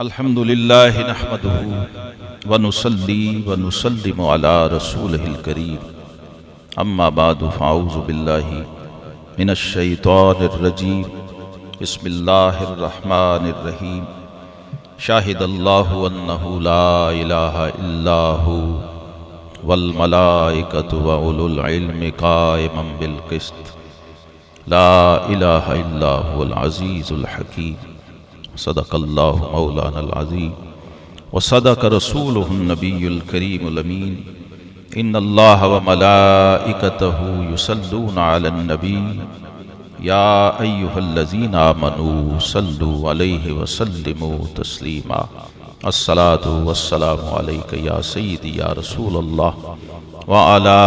अल्हम्दुलिल्लाहि नहमदुहु व नुसल्ली व नुसल्लिमु अला रसूलिहिल करीम अम्मा बादु फ़अऊज़ु बिल्लाहि मिनश शैतानिर रजीम बिस्मिल्लाहिर रहमानिर रहीम शाहिदल्लाहु अन्नहु ला इलाहा इल्ला हु वल मलाइकतु व उलुल इल्मि क़ाइमन बिल क़िस्त ला इलाहा इल्ला हुवल अज़ीज़ुल हकीम सदक़ल्लाहु मौलानल अज़ीम व सदक़ रसूलुहुन नबियुल करीमुल अमीन इन्नल्लाह व मलाइकतहु युसल्लूना अलन नबी या अय्युहल्लज़ीना आमनू सल्लु अलैहि व सल्लिमू तस्लीमा अस्सलातु वस्सलामु अलैका या सय्यदी या रसूलल्लाह व अला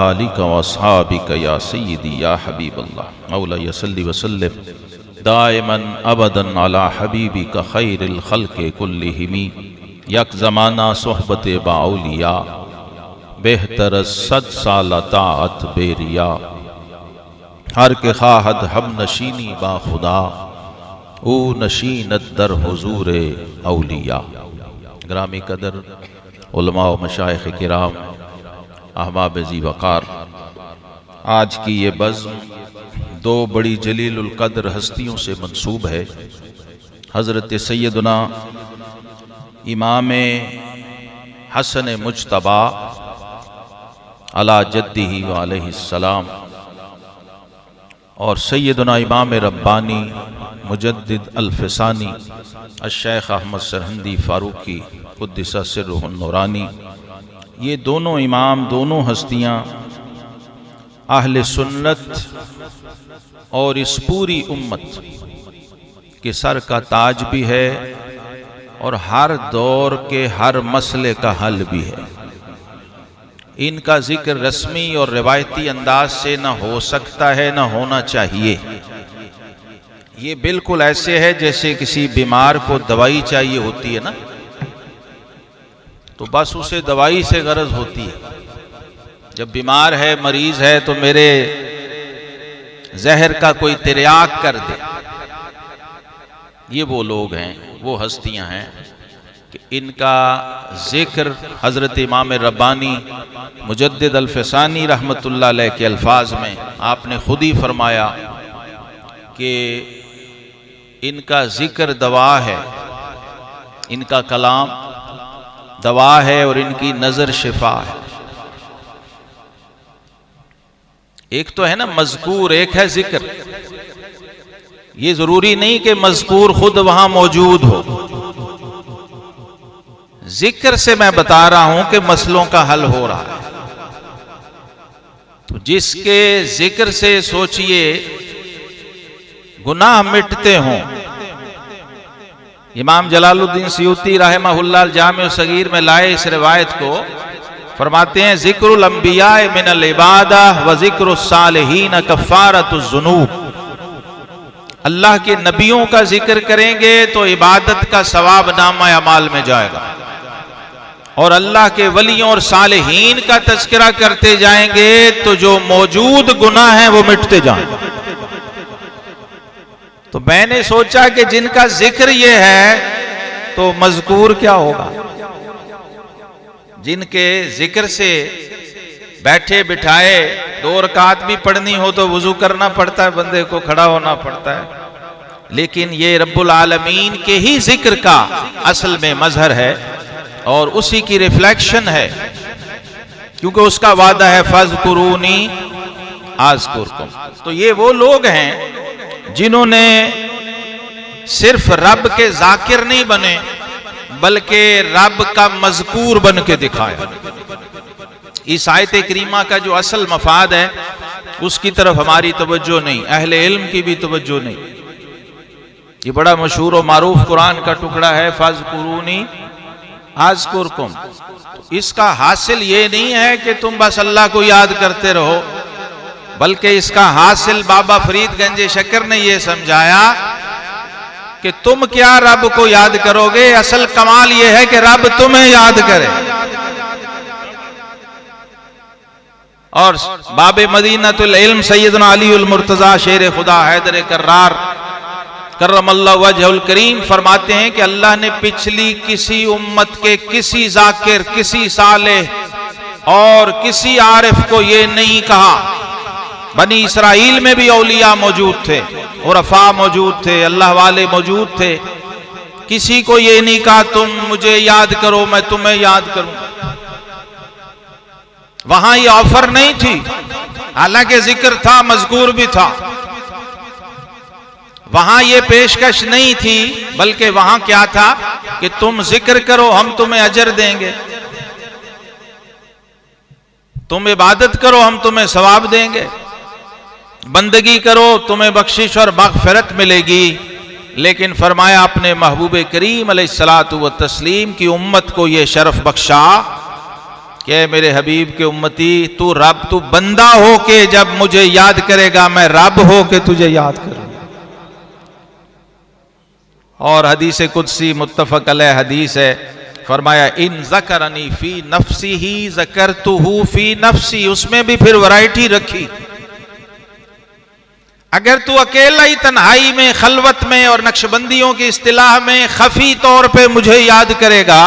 आलिका व अस्हाबिका या सय्यदी या हबीबल्लाह मौला सल्लि व सल्लिम दाइमन अबदन अला हबीबिका खैरिल खल्क़ि कुल्लिहिम यक ज़माना सोहबत बाउलिया बेहतर सद साल ताअत बेरिया हर के खाहद हम नशीनी बा खुदा ओ नशीनत दर हुजूर औलिया। ग्रामी कदर उलमा व मशाइख किराम अहबाब ज़ी वक़ार, आज की ये बज़्म दो बड़ी जलीलुल क़द्र हस्तियों से मंसूब है। हज़रत सैयदना इमाम हसन मुज्तबा अला जद्दिही व अलैहिस्सलाम और सैयदना इमाम रब्बानी मुजद्दिद अल-फ़सानी अश-शेख अहमद सरहंदी फ़ारूक़ी क़ुद्दिस सिर्रुहुन नूरानी, ये दोनों इमाम, दोनों हस्तियाँ अहले सुन्नत और इस पूरी उम्मत के सर का ताज भी है और हर दौर के हर मसले का हल भी है। इनका जिक्र रस्मी और रिवायती अंदाज से न हो सकता है, न होना चाहिए। ये बिल्कुल ऐसे है जैसे किसी बीमार को दवाई चाहिए होती है ना, तो बस उसे दवाई से गरज होती है। जब बीमार है, मरीज है, तो मेरे जहर का कोई तिर्याक कर दे। ये वो लोग हैं, वो हस्तियां हैं कि इनका जिक्र हज़रत इमाम रब्बानी मुजद्दिद अल-फ़सानी रहमतुल्लाह अलैह के अल्फाज में आपने खुद ही फरमाया कि इनका जिक्र दवा है, इनका कलाम दवा है और इनकी नज़र शिफा है। एक तो है ना मज़कूर, एक है जिक्र। ये जरूरी नहीं कि मज़कूर खुद वहां मौजूद हो। जिक्र से मैं बता रहा हूं कि मसलों का हल हो रहा है। तो जिसके जिक्र से सोचिए गुनाह मिटते हों। इमाम जलालुद्दीन सयूती रहमहुल्लाह जामे सगीर में लाए इस रिवायत को, फरमाते हैं जिक्रुल अंबिया मिनल इबादह व जिक्रुस सालिहीन कफ़ारतुज़ ज़ुनूब। अल्लाह के नबियों का जिक्र करेंगे तो इबादत का सवाब नामा अमाल में जाएगा, और अल्लाह के वलियों और सालिहीन का तज़किरा करते जाएंगे तो जो मौजूद गुनाह हैं वो मिटते जाएंगे। तो मैंने सोचा कि जिनका जिक्र ये है तो मज़कूर क्या होगा। जिनके जिक्र से बैठे बिठाए दो रकात भी पढ़नी हो तो वुजू करना पड़ता है, बंदे को खड़ा होना पड़ता है। लेकिन ये रब्बुल आलमीन के ही जिक्र का असल में मजहर है और उसी की रिफ्लेक्शन है, क्योंकि उसका वादा है फ़ज़कुरूनी अज़कुरकुम। तो ये वो लोग हैं जिन्होंने सिर्फ रब के जाकिर नहीं बने बल्कि रब का मज़कूर बन के दिखाया। इस आयत करीमा का जो असल मफाद है उसकी तरफ हमारी तवज्जो नहीं, अहले इल्म की भी तवज्जो नहीं। ये बड़ा मशहूर और मारूफ कुरान का टुकड़ा है, फ़ज़कुरूनी अज़कुरकुम। तो इसका हासिल ये नहीं है कि तुम बस अल्लाह को याद करते रहो, बल्कि इसका हासिल बाबा फरीद गंज शक्कर ने यह समझाया कि तुम क्या रब को याद करोगे, असल कमाल यह है कि रब तुम्हें याद करे। और बाबे मदीनतुल इल्म सैयदना अली उल मुर्तज़ा शेर खुदा हैदर कर्रार करमल्लाहु वजहुल करीम फरमाते हैं कि अल्लाह ने पिछली किसी उम्मत के किसी जाकिर, किसी सालेह और किसी आरिफ को ये नहीं कहा। बनी इसराइल में भी औलिया मौजूद थे, उरफा मौजूद थे, अल्लाह वाले मौजूद थे। किसी को ये नहीं कहा तुम मुझे याद करो मैं तुम्हें याद करूं। वहां ये ऑफर नहीं थी, हालांकि जिक्र था, मज़कूर भी था। वहां ये पेशकश नहीं थी, बल्कि वहां क्या था कि तुम जिक्र करो हम तुम्हें अजर देंगे, तुम इबादत करो हम तुम्हें सवाब देंगे, बंदगी करो तुम्हें बख्शिश और मग़फ़िरत मिलेगी। लेकिन फरमाया अपने महबूब करीम अलैहिस्सलातु व तस्लीम की उम्मत को यह शरफ बख्शा कि मेरे हबीब के उम्मती तू रब, तू बंदा हो के जब मुझे याद करेगा मैं रब हो के तुझे याद करूंगा। और हदीस कुदसी मुत्तफ़क़ अलैह हदीस है, फरमाया इन ज़करनी फी नफ्सी ही ज़करतुहु फी नफ्सी। उसमें भी फिर वैरायटी रखी। अगर तू अकेला ही तन्हाई में, खलवत में और नक्शबंदियों की इस्तिलाह में खफी तौर पे मुझे याद करेगा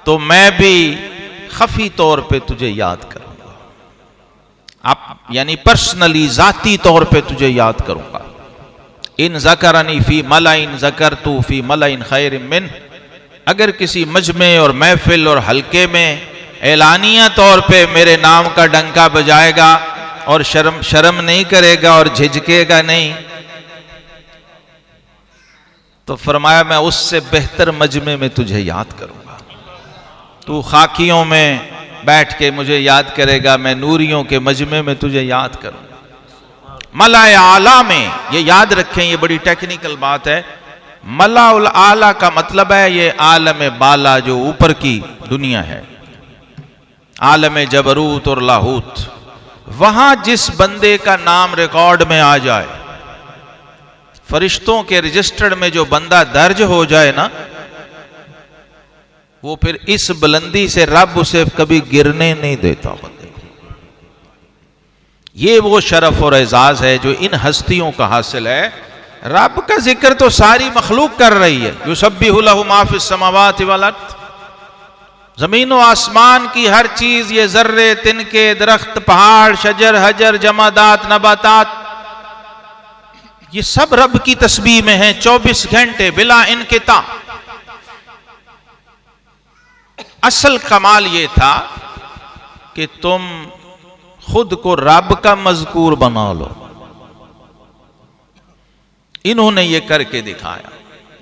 तो मैं भी खफी तौर पे तुझे याद करूंगा। आप यानी पर्सनली, जाती तौर पे तुझे याद करूंगा। इन ज़करनी फी मलाइन ज़करतु फी मलाइन खैर मिन। अगर किसी मजमे और महफिल और हल्के में एलानिया तौर पे मेरे नाम का डंका बजाएगा और शर्म नहीं करेगा और झिझकेगा नहीं, तो फरमाया मैं उससे बेहतर मजमे में तुझे याद करूंगा। तू खाकियों में बैठ के मुझे याद करेगा, मैं नूरियों के मजमे में तुझे याद करूंगा। मलाए आला में, ये याद रखें, ये बड़ी टेक्निकल बात है। मलाउल आला का मतलब है ये आलम बाला, जो ऊपर की दुनिया है, आलम जबरूत और लाहूत। वहां जिस बंदे का नाम रिकॉर्ड में आ जाए, फरिश्तों के रजिस्टर्ड में जो बंदा दर्ज हो जाए ना, वो फिर इस बुलंदी से रब उसे कभी गिरने नहीं देता बंदे को। ये वो शरफ और एजाज है जो इन हस्तियों का हासिल है। रब का जिक्र तो सारी मखलूक कर रही है। युसब्बिहु लहु मा फिस समावाति वल अर्द। जमीन व आसमान की हर चीज, ये जर्रे, तिनके, दरख्त, पहाड़, शजर, हजर, जमादात, नबातात, ये सब रब की तस्बीह में है 24 घंटे बिला इनकिता। असल कमाल ये था कि तुम खुद को रब का मज़कूर बना लो। इन्होंने ये करके दिखाया,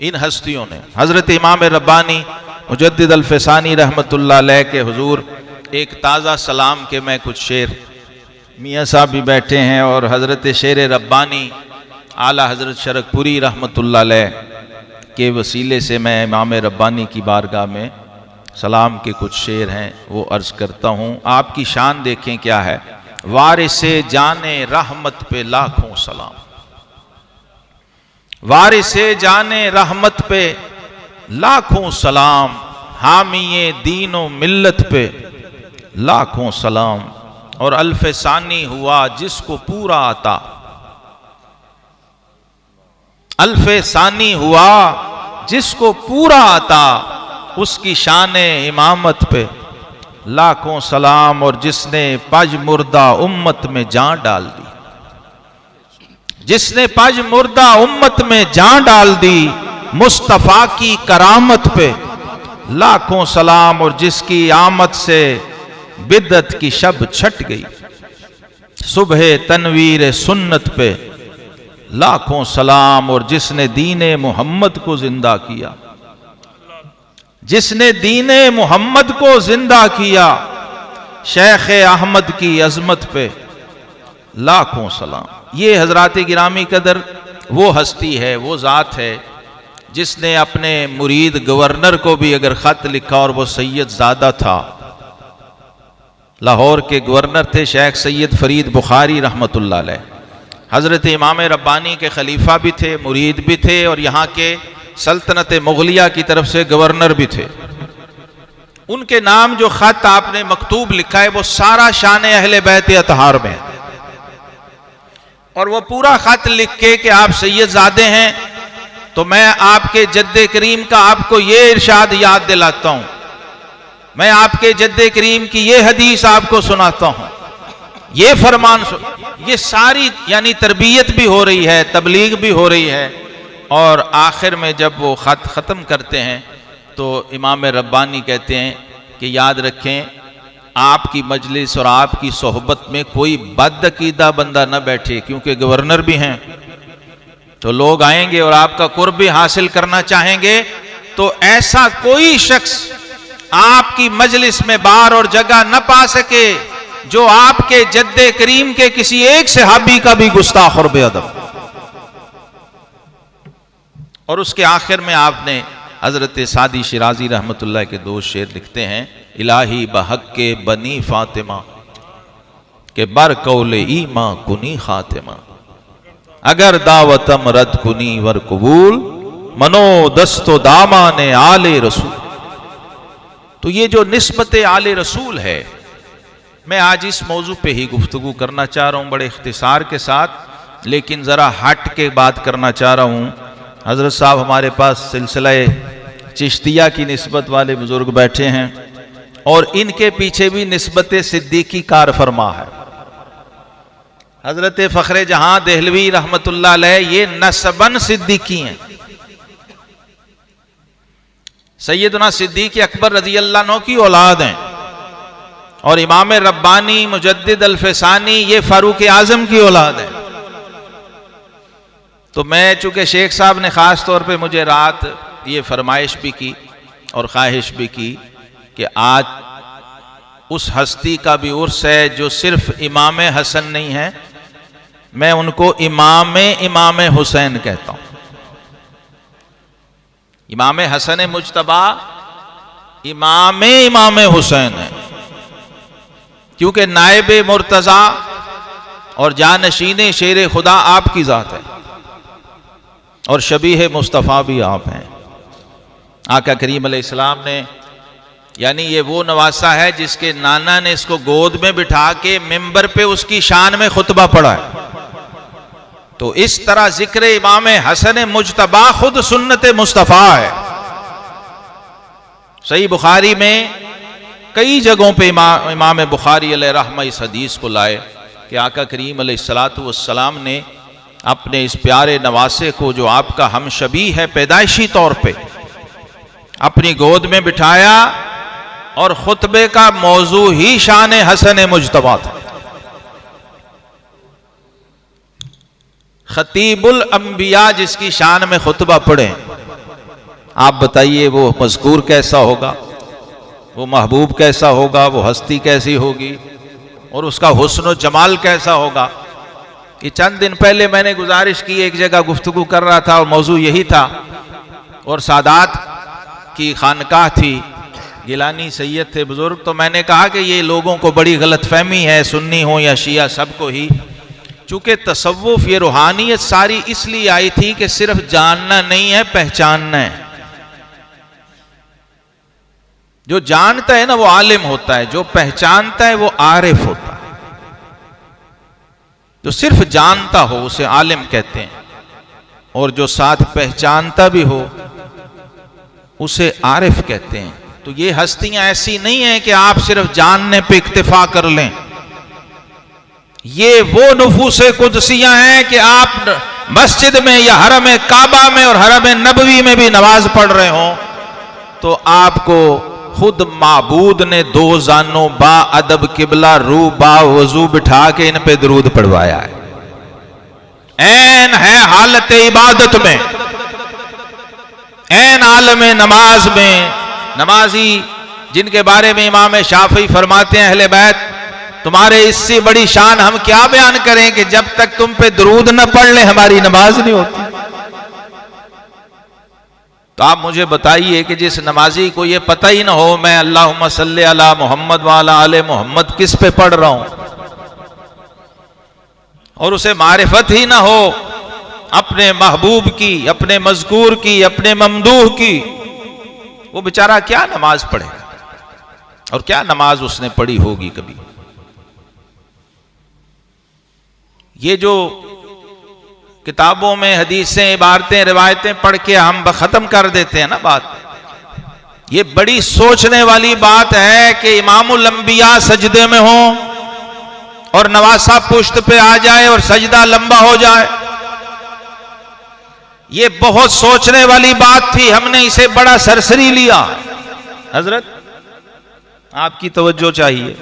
इन हस्तियों ने। हजरत इमाम रब्बानी मुजद्दिद अल-फ़सानी रहमतुल्लाह अलैह के हुजूर एक ताज़ा सलाम के मैं कुछ शेर, मियाँ साहब भी बैठे हैं और हजरत शेर रब्बानी आला हजरत शरकपुरी रहमतुल्लाह अलैह के वसीले से मैं इमाम रब्बानी की बारगाह में सलाम के कुछ शेर हैं वो अर्ज करता हूँ। आपकी शान देखें क्या है। वारिसे जाने रहमत पे लाखों सलाम, वारिसे जाने रहमत पे लाखों सलाम, हामिये दीनो मिल्लत पे लाखों सलाम। और अल्फ़सानी हुआ जिसको पूरा आता, अल्फ़सानी हुआ जिसको पूरा आता, उसकी शाने इमामत पे लाखों सलाम। और जिसने पज मुर्दा उम्मत में जान डाल दी, जिसने पज मुर्दा उम्मत में जान डाल दी, मुस्तफ़ा की करामत पे लाखों सलाम। और जिसकी आमद से बिदअत की शब छट गई, सुबह तनवीर सुन्नत पे लाखों सलाम। और जिसने दीने मोहम्मद को जिंदा किया, जिसने दीने मोहम्मद को जिंदा किया, शेख अहमद की अजमत पे लाखों सलाम। ये हजरात गिरामी कदर वो हस्ती है, वो ज़ात है जिसने अपने मुरीद गवर्नर को भी अगर ख़त लिखा, और वो सैयद ज़ादा था, लाहौर के गवर्नर थे शेख सैयद फरीद बुखारी रहमतुल्लाह अलैह। हज़रत इमाम रब्बानी के खलीफा भी थे, मुरीद भी थे, और यहाँ के सल्तनत मुगलिया की तरफ से गवर्नर भी थे। उनके नाम जो ख़त आपने मकतूब लिखा है वो सारा शान अहले बैत अतहार में। और वो पूरा खत लिख के कि आप सैयदजादे हैं, तो मैं आपके जद्दे करीम का आपको ये इरशाद याद दिलाता हूं, मैं आपके जद्दे करीम की ये हदीस आपको सुनाता हूं, ये फरमान ये सारी यानी तरबियत भी हो रही है, तबलीग भी हो रही है। और आखिर में जब वो खत ख़त्म करते हैं तो इमाम रब्बानी कहते हैं कि याद रखें, आपकी मजलिस और आपकी सोहबत में कोई बदअकीदा बंदा न बैठे, क्योंकि गवर्नर भी हैं, तो लोग आएंगे और आपका कुर्ब भी हासिल करना चाहेंगे, तो ऐसा कोई शख्स आपकी मजलिस में बार और जगह न पा सके जो आपके जद्दे करीम के किसी एक सहाबी का भी गुस्ताख और बेअदब। और उसके आखिर में आपने हजरत सादी शिराजी रहमतुल्लाह के दो शेर लिखते हैं, इलाही बहक के बनी फातिमा के बर कौले ईमा कुनी खातिमा, अगर दावतम रद कुनी वर कबूल, मनो दस्तो दामाने आले रसूल। तो ये जो निस्बत आले रसूल है, मैं आज इस मौजू पे ही गुफ्तगू करना चाह रहा हूं बड़े इख्तिसार के साथ, लेकिन जरा हट के बात करना चाह रहा हूं। हजरत साहब हमारे पास सिलसिला चिश्तिया की निस्बत वाले बुजुर्ग बैठे हैं और इनके पीछे भी निस्बत सिद्दीकी कार फरमा है। हजरत फखरे जहां देहलवी रहमतुल्लाह अलैह ये नसबन सिद्दीकी हैं। सैयदना सिद्दीक अकबर रजी अल्लाह अन्हु की औलाद हैं और इमाम रब्बानी मुजद्दिद अल-फसानी ये फारूक आजम की औलाद है। तो मैं चूंकि शेख साहब ने ख़ास तौर पे मुझे रात ये फरमाइश भी की और ख्वाहिश भी की कि आज उस हस्ती का भी उर्स है जो सिर्फ इमाम हसन नहीं है, मैं उनको इमाम हुसैन कहता हूं। इमाम हसन मुजतबा इमाम हुसैन है, क्योंकि नायब मुर्तज़ा और जानशीन शेर खुदा आपकी ज़ात है और शबीह मुस्तफ़ा भी आप हैं। आका करीम अलैहिस्सलाम ने यानी ये वो नवासा है जिसके नाना ने इसको गोद में बिठा के मिंबर पे उसकी शान में खुतबा पढ़ा है। तो इस तरह जिक्र इमाम हसन मुजतबा खुद सुन्नत मुस्तफ़ा है। सही बुखारी में कई जगहों पे इमाम बुखारी अलैहि रहमा इस हदीस को लाए कि आका करीम अलैहिस्सलातु वस्सलाम ने अपने इस प्यारे नवासे को जो आपका हमशबी है पैदाइशी तौर पे अपनी गोद में बिठाया और खुतबे का मौजू ही शान हसन मुजतबा था। खतीबुल अंबिया जिसकी शान में खुतबा पढ़े, आप बताइए वो मज़कूर कैसा होगा, वो महबूब कैसा होगा, वो हस्ती कैसी होगी और उसका हुस्न व जमाल कैसा होगा। कि चंद दिन पहले मैंने गुजारिश की, एक जगह गुफ्तगू कर रहा था और मौजू यही था, और सादात की खानकाह थी, गिलानी सैयद थे बुजुर्ग, तो मैंने कहा कि ये लोगों को बड़ी गलत फहमी है, सुन्नी हो या शिया सबको ही, चूंकि तसव्वुफ ये रूहानियत सारी इसलिए आई थी कि सिर्फ जानना नहीं है, पहचानना है। जो जानता है ना वो आलिम होता है, जो पहचानता है वो आरिफ होता है। जो सिर्फ जानता हो उसे आलिम कहते हैं, और जो साथ पहचानता भी हो उसे आरिफ कहते हैं। तो ये हस्तियां ऐसी नहीं है कि आप सिर्फ जानने पे इक्तिफा कर लें, ये वो नुफूसे कुदसियां हैं कि आप मस्जिद में या हरम काबा में और हरम नबवी में भी नमाज पढ़ रहे हो तो आपको खुद माबूद ने दो जानों बा अदब किबला रू बा वजू बिठा के इन पे दरूद पढ़वाया है। ऐन है हालत इबादत में, ऐन आलम नमाज में, नमाजी जिनके बारे में इमाम शाफी फरमाते हैं अहले बैत तुम्हारे इससे बड़ी शान हम क्या बयान करें कि जब तक तुम पे दरूद न पढ़ ले हमारी नमाज नहीं होती। तो आप मुझे बताइए कि जिस नमाजी को ये पता ही ना हो मैं अल्लाहुम्मा सल्ली अला मोहम्मद वाला आले मोहम्मद किस पे पढ़ रहा हूं, और उसे मारिफत ही ना हो अपने महबूब की, अपने मज़कूर की, अपने ममदूह की, वो बेचारा क्या नमाज पढ़ेगा और क्या नमाज उसने पढ़ी होगी कभी। ये जो किताबों में हदीसें, इबारतें, रिवायतें पढ़ के हम खत्म कर देते हैं ना बात। ये बड़ी सोचने वाली बात है कि इमामुल अंबिया सजदे में हो और नवासा पुश्त पे आ जाए और सजदा लंबा हो जाए। ये बहुत सोचने वाली बात थी, हमने इसे बड़ा सरसरी लिया। हजरत आपकी तवज्जो चाहिए,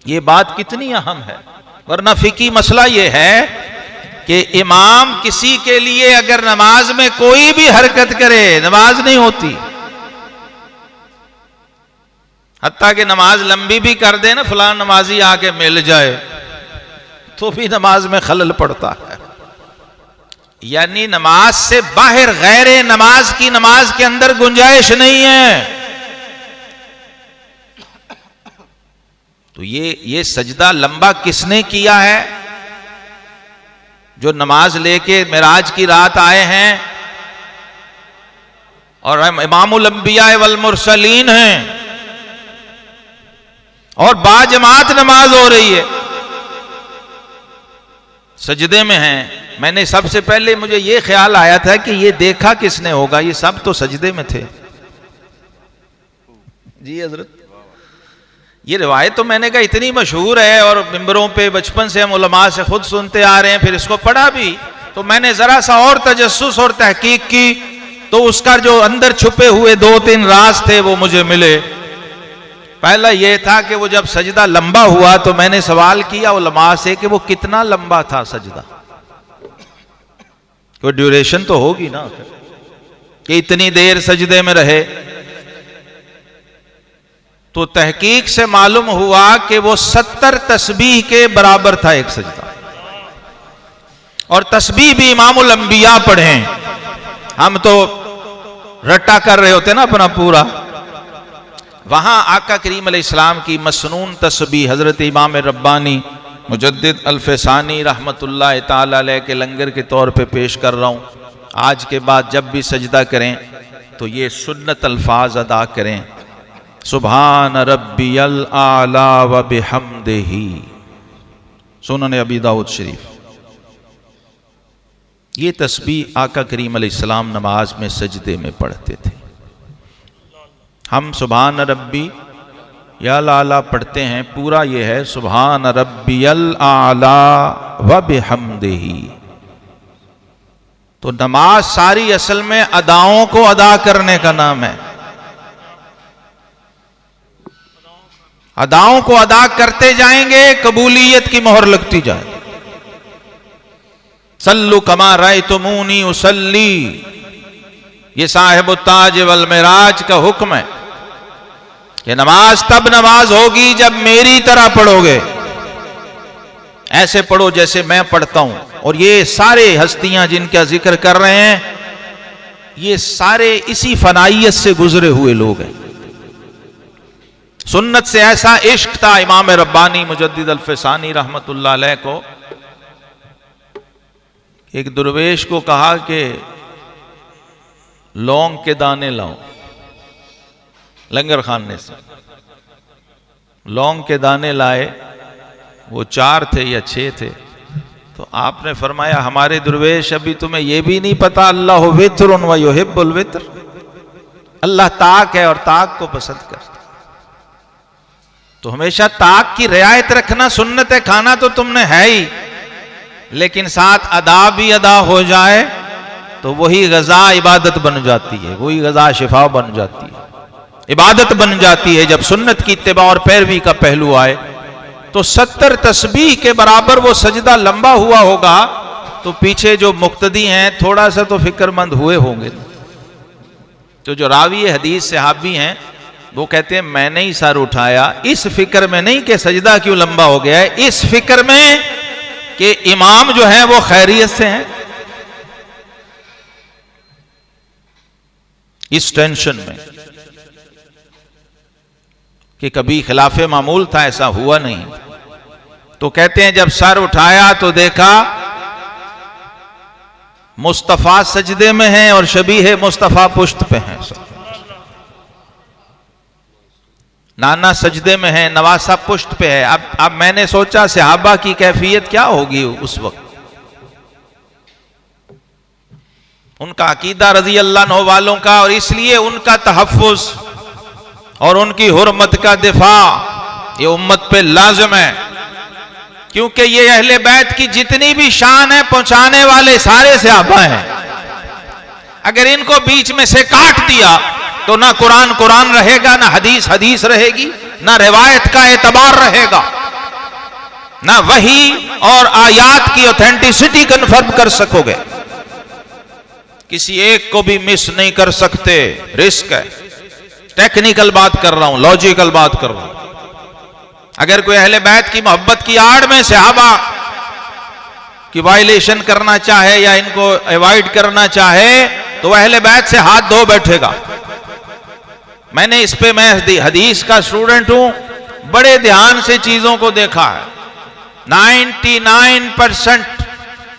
ये बात कितनी अहम है। वरना फिकी मसला ये है कि इमाम किसी के लिए अगर नमाज में कोई भी हरकत करे नमाज नहीं होती। हत्ता कि नमाज लंबी भी कर दे ना, फलां नमाजी आके मिल जाए, तो भी नमाज में खलल पड़ता है। यानी नमाज से बाहर गैर नमाज की नमाज के अंदर गुंजाइश नहीं है। तो ये सजदा लंबा किसने किया है? जो नमाज लेके मिराज की रात आए हैं और इमामुल अंबिया वल मुरसलीन हैं और बाजमात नमाज हो रही है, सजदे में हैं। मैंने सबसे पहले मुझे ये ख्याल आया था कि ये देखा किसने होगा, ये सब तो सजदे में थे। जी हजरत, ये रिवायत तो मैंने कहा इतनी मशहूर है और मिंबरों पे बचपन से हम उलमा से खुद सुनते आ रहे हैं, फिर इसको पढ़ा भी। तो मैंने जरा सा और तजस्सुस और तहकीक की तो उसका जो अंदर छुपे हुए 2-3 राज थे वो मुझे मिले। पहला ये था कि वो जब सजदा लंबा हुआ तो मैंने सवाल किया उलमा से कि वो कितना लंबा था सजदा। कोई ड्यूरेशन तो होगी ना कि इतनी देर सजदे में रहे। तो तहकीक से मालूम हुआ कि वो 70 तस्बीह के बराबर था एक सजदा। और तस्बीह भी इमामुल अंबिया पढ़े, हम तो रट्टा कर रहे होते ना अपना पूरा। वहां आका करीम अलैहिस्सलाम की मसनून तस्बीह हजरत इमाम रब्बानी मुजद्दिद अल्फसानी रहमतुल्लाह ताला अलैह के लंगर के तौर पे पेश कर रहा हूं। आज के बाद जब भी सजदा करें तो ये सुन्नत अल्फाज अदा करें, सुभान रब्बियल आला व बिहम्दिही। सुनन अबी दाऊद शरीफ। ये तस्बीह आका करीम अलैहिस्सलाम नमाज में सजदे में पढ़ते थे। हम सुभान रब्बी यल आला पढ़ते हैं, पूरा ये है सुभान रब्बियल आला व बिहम्दिही। तो नमाज सारी असल में अदाओं को अदा करने का नाम है। अदाओं को अदा करते जाएंगे, कबूलियत की मोहर लगती जाए। सल्लु कमा रायतुमूनी उसल्ली, ये साहिब ताज वल मिराज का हुक्म है कि नमाज तब नमाज होगी जब मेरी तरह पढ़ोगे, ऐसे पढ़ो जैसे मैं पढ़ता हूं। और ये सारे हस्तियां जिनका जिक्र कर रहे हैं, ये सारे इसी फनाइयत से गुजरे हुए लोग हैं। सुन्नत से ऐसा इश्क था इमाम रब्बानी मुजद्दिद अल्फसानी रहमतुल्लाह अलैह को। एक दुर्वेश को कहा कि लौंग के दाने लाओ, लंगर खाने से लौंग के दाने लाए। वो 4 थे या 6 थे। तो आपने फरमाया हमारे दुर्वेश अभी तुम्हें यह भी नहीं पता अल्लाह वित्रुन व युहिब्बुल वित्र, अल्लाह ताक है और ताक को पसंद करता। तो हमेशा ताक की रियायत रखना सुन्नत है। खाना तो तुमने है ही, लेकिन साथ अदा भी अदा हो जाए तो वही गजा इबादत बन जाती है, वही गजा शिफा बन जाती है, इबादत बन जाती है। जब सुन्नत की इत्तिबा और पैरवी का पहलू आए तो 70 तस्बीह के बराबर वो सजदा लंबा हुआ होगा। तो पीछे जो मुक्तदी हैं थोड़ा सा तो फिक्रमंद हुए होंगे। तो जो रावी हदीस सहाबी हैं वो कहते हैं मैंने ही सर उठाया, इस फिक्र में नहीं कि सजदा क्यों लंबा हो गया है, इस फिक्र में कि इमाम जो है वो खैरियत से हैं। इस टेंशन में कि कभी खिलाफे मामूल था, ऐसा हुआ नहीं। तो कहते हैं जब सर उठाया तो देखा मुस्तफा सजदे में हैं और शबीह मुस्तफा पुश्त पे हैं। नाना सजदे में है, नवासा पुश्त पे है। अब मैंने सोचा सहाबा की कैफियत क्या होगी उस वक्त। उनका अकीदा रजी अल्लाह अन्हु वालों का, और इसलिए उनका तहफ़्फ़ुज़ और उनकी हुर्मत का दिफा ये उम्मत पे लाज़िम है, क्योंकि ये अहले बैत की जितनी भी शान है पहुंचाने वाले सारे सहाबा हैं। अगर इनको बीच में से काट दिया तो ना कुरान कुरान रहेगा, ना हदीस हदीस रहेगी, ना रिवायत का एतबार रहेगा, ना वही और आयात की ऑथेंटिसिटी कन्फर्म कर सकोगे। किसी एक को भी मिस नहीं कर सकते, रिस्क है। टेक्निकल बात कर रहा हूं, लॉजिकल बात कर रहा हूं। अगर कोई अहले बैत की मोहब्बत की आड़ में सहाबा की वायलेशन करना चाहे या इनको अवॉइड करना चाहे तो अहले बैत से हाथ धो बैठेगा। मैंने इस पे, मैं हदीस का स्टूडेंट हूं, बड़े ध्यान से चीजों को देखा है। 99%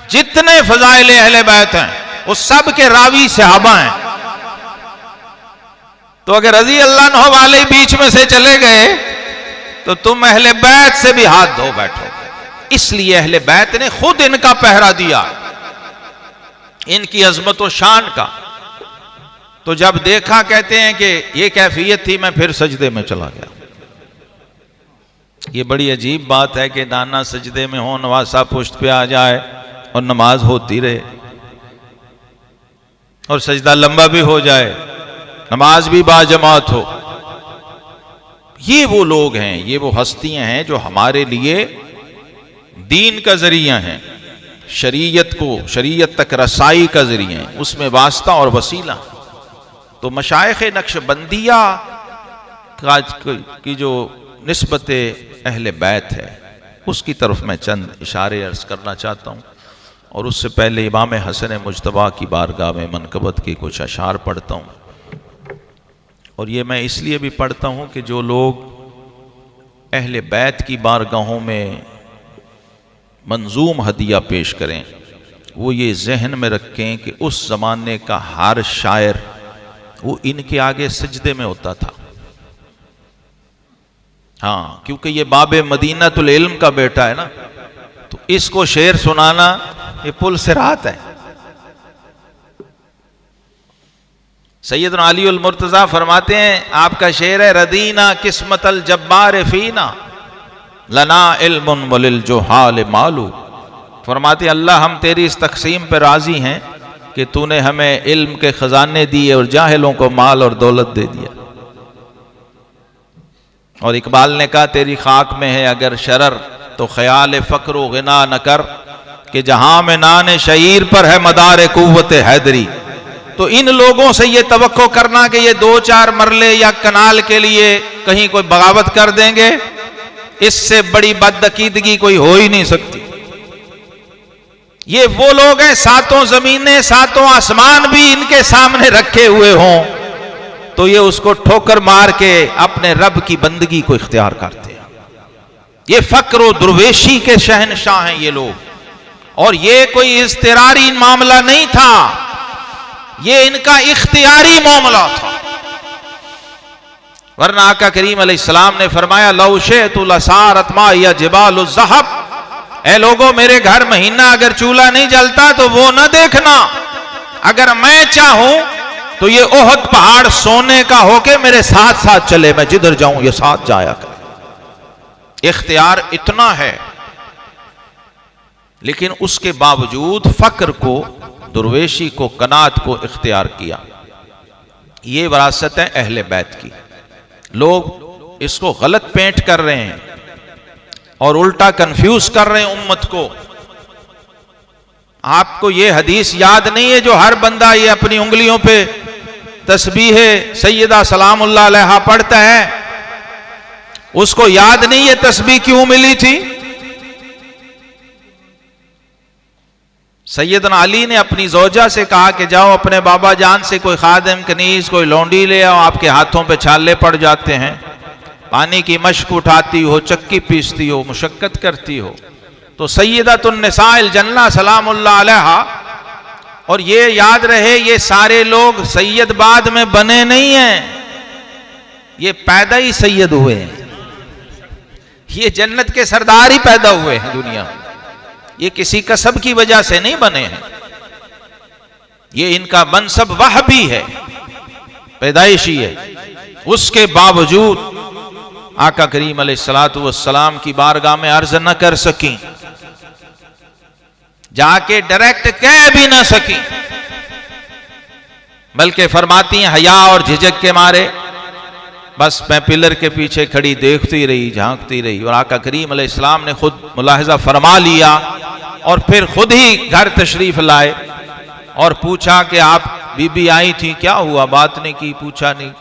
जितने फजाइल अहले बैत हैं वो सब के रावी सहाबा हैं। तो अगर रजी अल्लाह अन्हु वाले बीच में से चले गए तो तुम अहले बैत से भी हाथ धो बैठो। इसलिए अहले बैत ने खुद इनका पहरा दिया, इनकी अजमत व शान का। तो जब देखा, कहते हैं कि ये कैफियत थी, मैं फिर सजदे में चला गया। ये बड़ी अजीब बात है कि नाना सजदे में हो, नवासा पुश्त पे आ जाए और नमाज होती रहे और सजदा लंबा भी हो जाए, नमाज भी बाजमात हो। ये वो लोग हैं, ये वो हस्तियां हैं जो हमारे लिए दीन का जरिया हैं, शरीयत को, शरीयत तक रसाई का जरिया है, उसमें वास्ता और वसीला। तो मशाइख नक्शबंदिया की जो निस्बत अहले बैत है उसकी तरफ मैं चंद इशारे अर्ज करना चाहता हूँ, और उससे पहले इमाम हसन मुज्तबा की बारगाह में मनकबत के कुछ अशार पढ़ता हूँ। और ये मैं इसलिए भी पढ़ता हूँ कि जो लोग अहले बैत की बारगाहों में मंजूम हदिया पेश करें वो ये जहन में रखें कि उस ज़माने का हर शायर वो इनके आगे सजदे में होता था। हाँ, क्योंकि ये बाबे मदीनतुल इल्म का बेटा है ना, तो इसको शेर सुनाना ये पुल सिरात है। सैयदना अली उल मुर्तज़ा फरमाते हैं, आपका शेर है, रदीना किस्मतल जब्बार फीना लना इल्मुन वलिल जुहाल मालू। फरमाते अल्लाह हम तेरी इस तकसीम पर राजी हैं कि तूने हमें इल्म के खजाने दिए और जाहिलों को माल और दौलत दे दिया। और इकबाल ने कहा, तेरी खाक में है अगर शरर तो ख्याल फ़क्र व गिना न कर, कि जहां में नान शहीर पर है मदार कुव्वत हैदरी। तो इन लोगों से ये तवक्को करना कि ये 2-4 मरले या कनाल के लिए कहीं कोई बगावत कर देंगे, इससे बड़ी बदअकीदगी कोई हो ही नहीं सकती। ये वो लोग हैं, सातों जमीनें सातों आसमान भी इनके सामने रखे हुए हों तो ये उसको ठोकर मार के अपने रब की बंदगी को इख्तियार करते हैं। ये फक्र व दुर्वेशी के शहनशाह हैं ये लोग, और ये कोई इज़्तिरारी मामला नहीं था, ये इनका इख्तियारी मामला था। वरना आका करीम अलैहिस्सलाम ने फरमाया, लौ शिअतु लसारत माइया जिबालु ज़हब, ए लोगों मेरे घर महीना अगर चूल्हा नहीं जलता तो वो न देखना, अगर मैं चाहूं तो ये ओहद पहाड़ सोने का होके मेरे साथ साथ चले, मैं जिधर जाऊं ये साथ जाया कर। इख्तियार इतना है, लेकिन उसके बावजूद फक्र को, दुर्वेशी को, कनात को इख्तियार किया। ये विरासत है अहले बैत की। लोग इसको गलत पेंट कर रहे हैं और उल्टा कंफ्यूज कर रहे हैं उम्मत को। आपको ये हदीस याद नहीं है जो हर बंदा ये अपनी उंगलियों पे तस्बीह सैयदा सलामुल्लाह अलैहा पढ़ता है, उसको याद नहीं ये तस्बीह क्यों मिली थी? सैयदना अली ने अपनी जोजा से कहा कि जाओ अपने बाबा जान से कोई खादिम कनीज कोई लौंडी ले आओ, आपके हाथों पे छाले पड़ जाते हैं, पानी की मशक उठाती हो, चक्की पीसती हो, मुशक्कत करती हो। तो सैयदतुन निसाइल जन्ना सलामुल्लाह अलैहा। और ये याद रहे, ये सारे लोग सैयद बाद में बने नहीं हैं, ये पैदा ही सैयद हुए हैं, ये जन्नत के सरदार ही पैदा हुए हैं दुनिया में, ये किसी कसब की वजह से नहीं बने हैं। ये इनका मनसब वहबी है, पैदाइशी है, उसके बावजूद आका करीम अलैहिस्सलातु वस्सलाम की बारगाह में अर्ज न कर सकी, जाके डायरेक्ट कह भी ना सकी, बल्कि फरमाती हैं हया और झिझक के मारे बस मैं पिलर के पीछे खड़ी देखती रही, झांकती रही। और आका करीम अलैहिस्सलाम ने खुद मुलाहिजा फरमा लिया और फिर खुद ही घर तशरीफ लाए और पूछा कि आप बीबी आई थी, क्या हुआ, बात नहीं की, पूछा नहीं।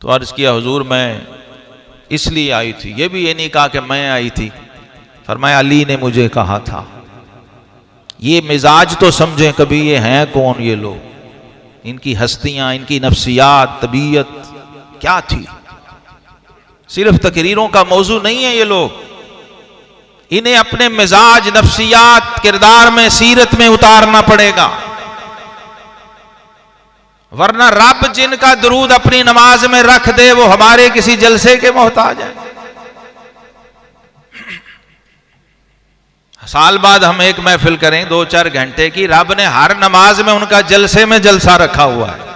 तो अर्ज किया हुजूर मैं इसलिए आई थी। ये भी ये नहीं कहा कि मैं आई थी, फरमाया अली ने मुझे कहा था। ये मिजाज तो समझें कभी, ये हैं कौन ये लोग, इनकी हस्तियां, इनकी नफ्सियात, तबीयत क्या थी। सिर्फ तकरीरों का मौजू नहीं है ये लोग, इन्हें अपने मिजाज, नफ्सियात, किरदार में, सीरत में उतारना पड़ेगा, वरना रब जिनका दरूद अपनी नमाज में रख दे वो हमारे किसी जलसे के मोहताज है। साल बाद हम एक महफिल करें 2-4 घंटे की, रब ने हर नमाज में उनका जलसे में जलसा रखा हुआ है।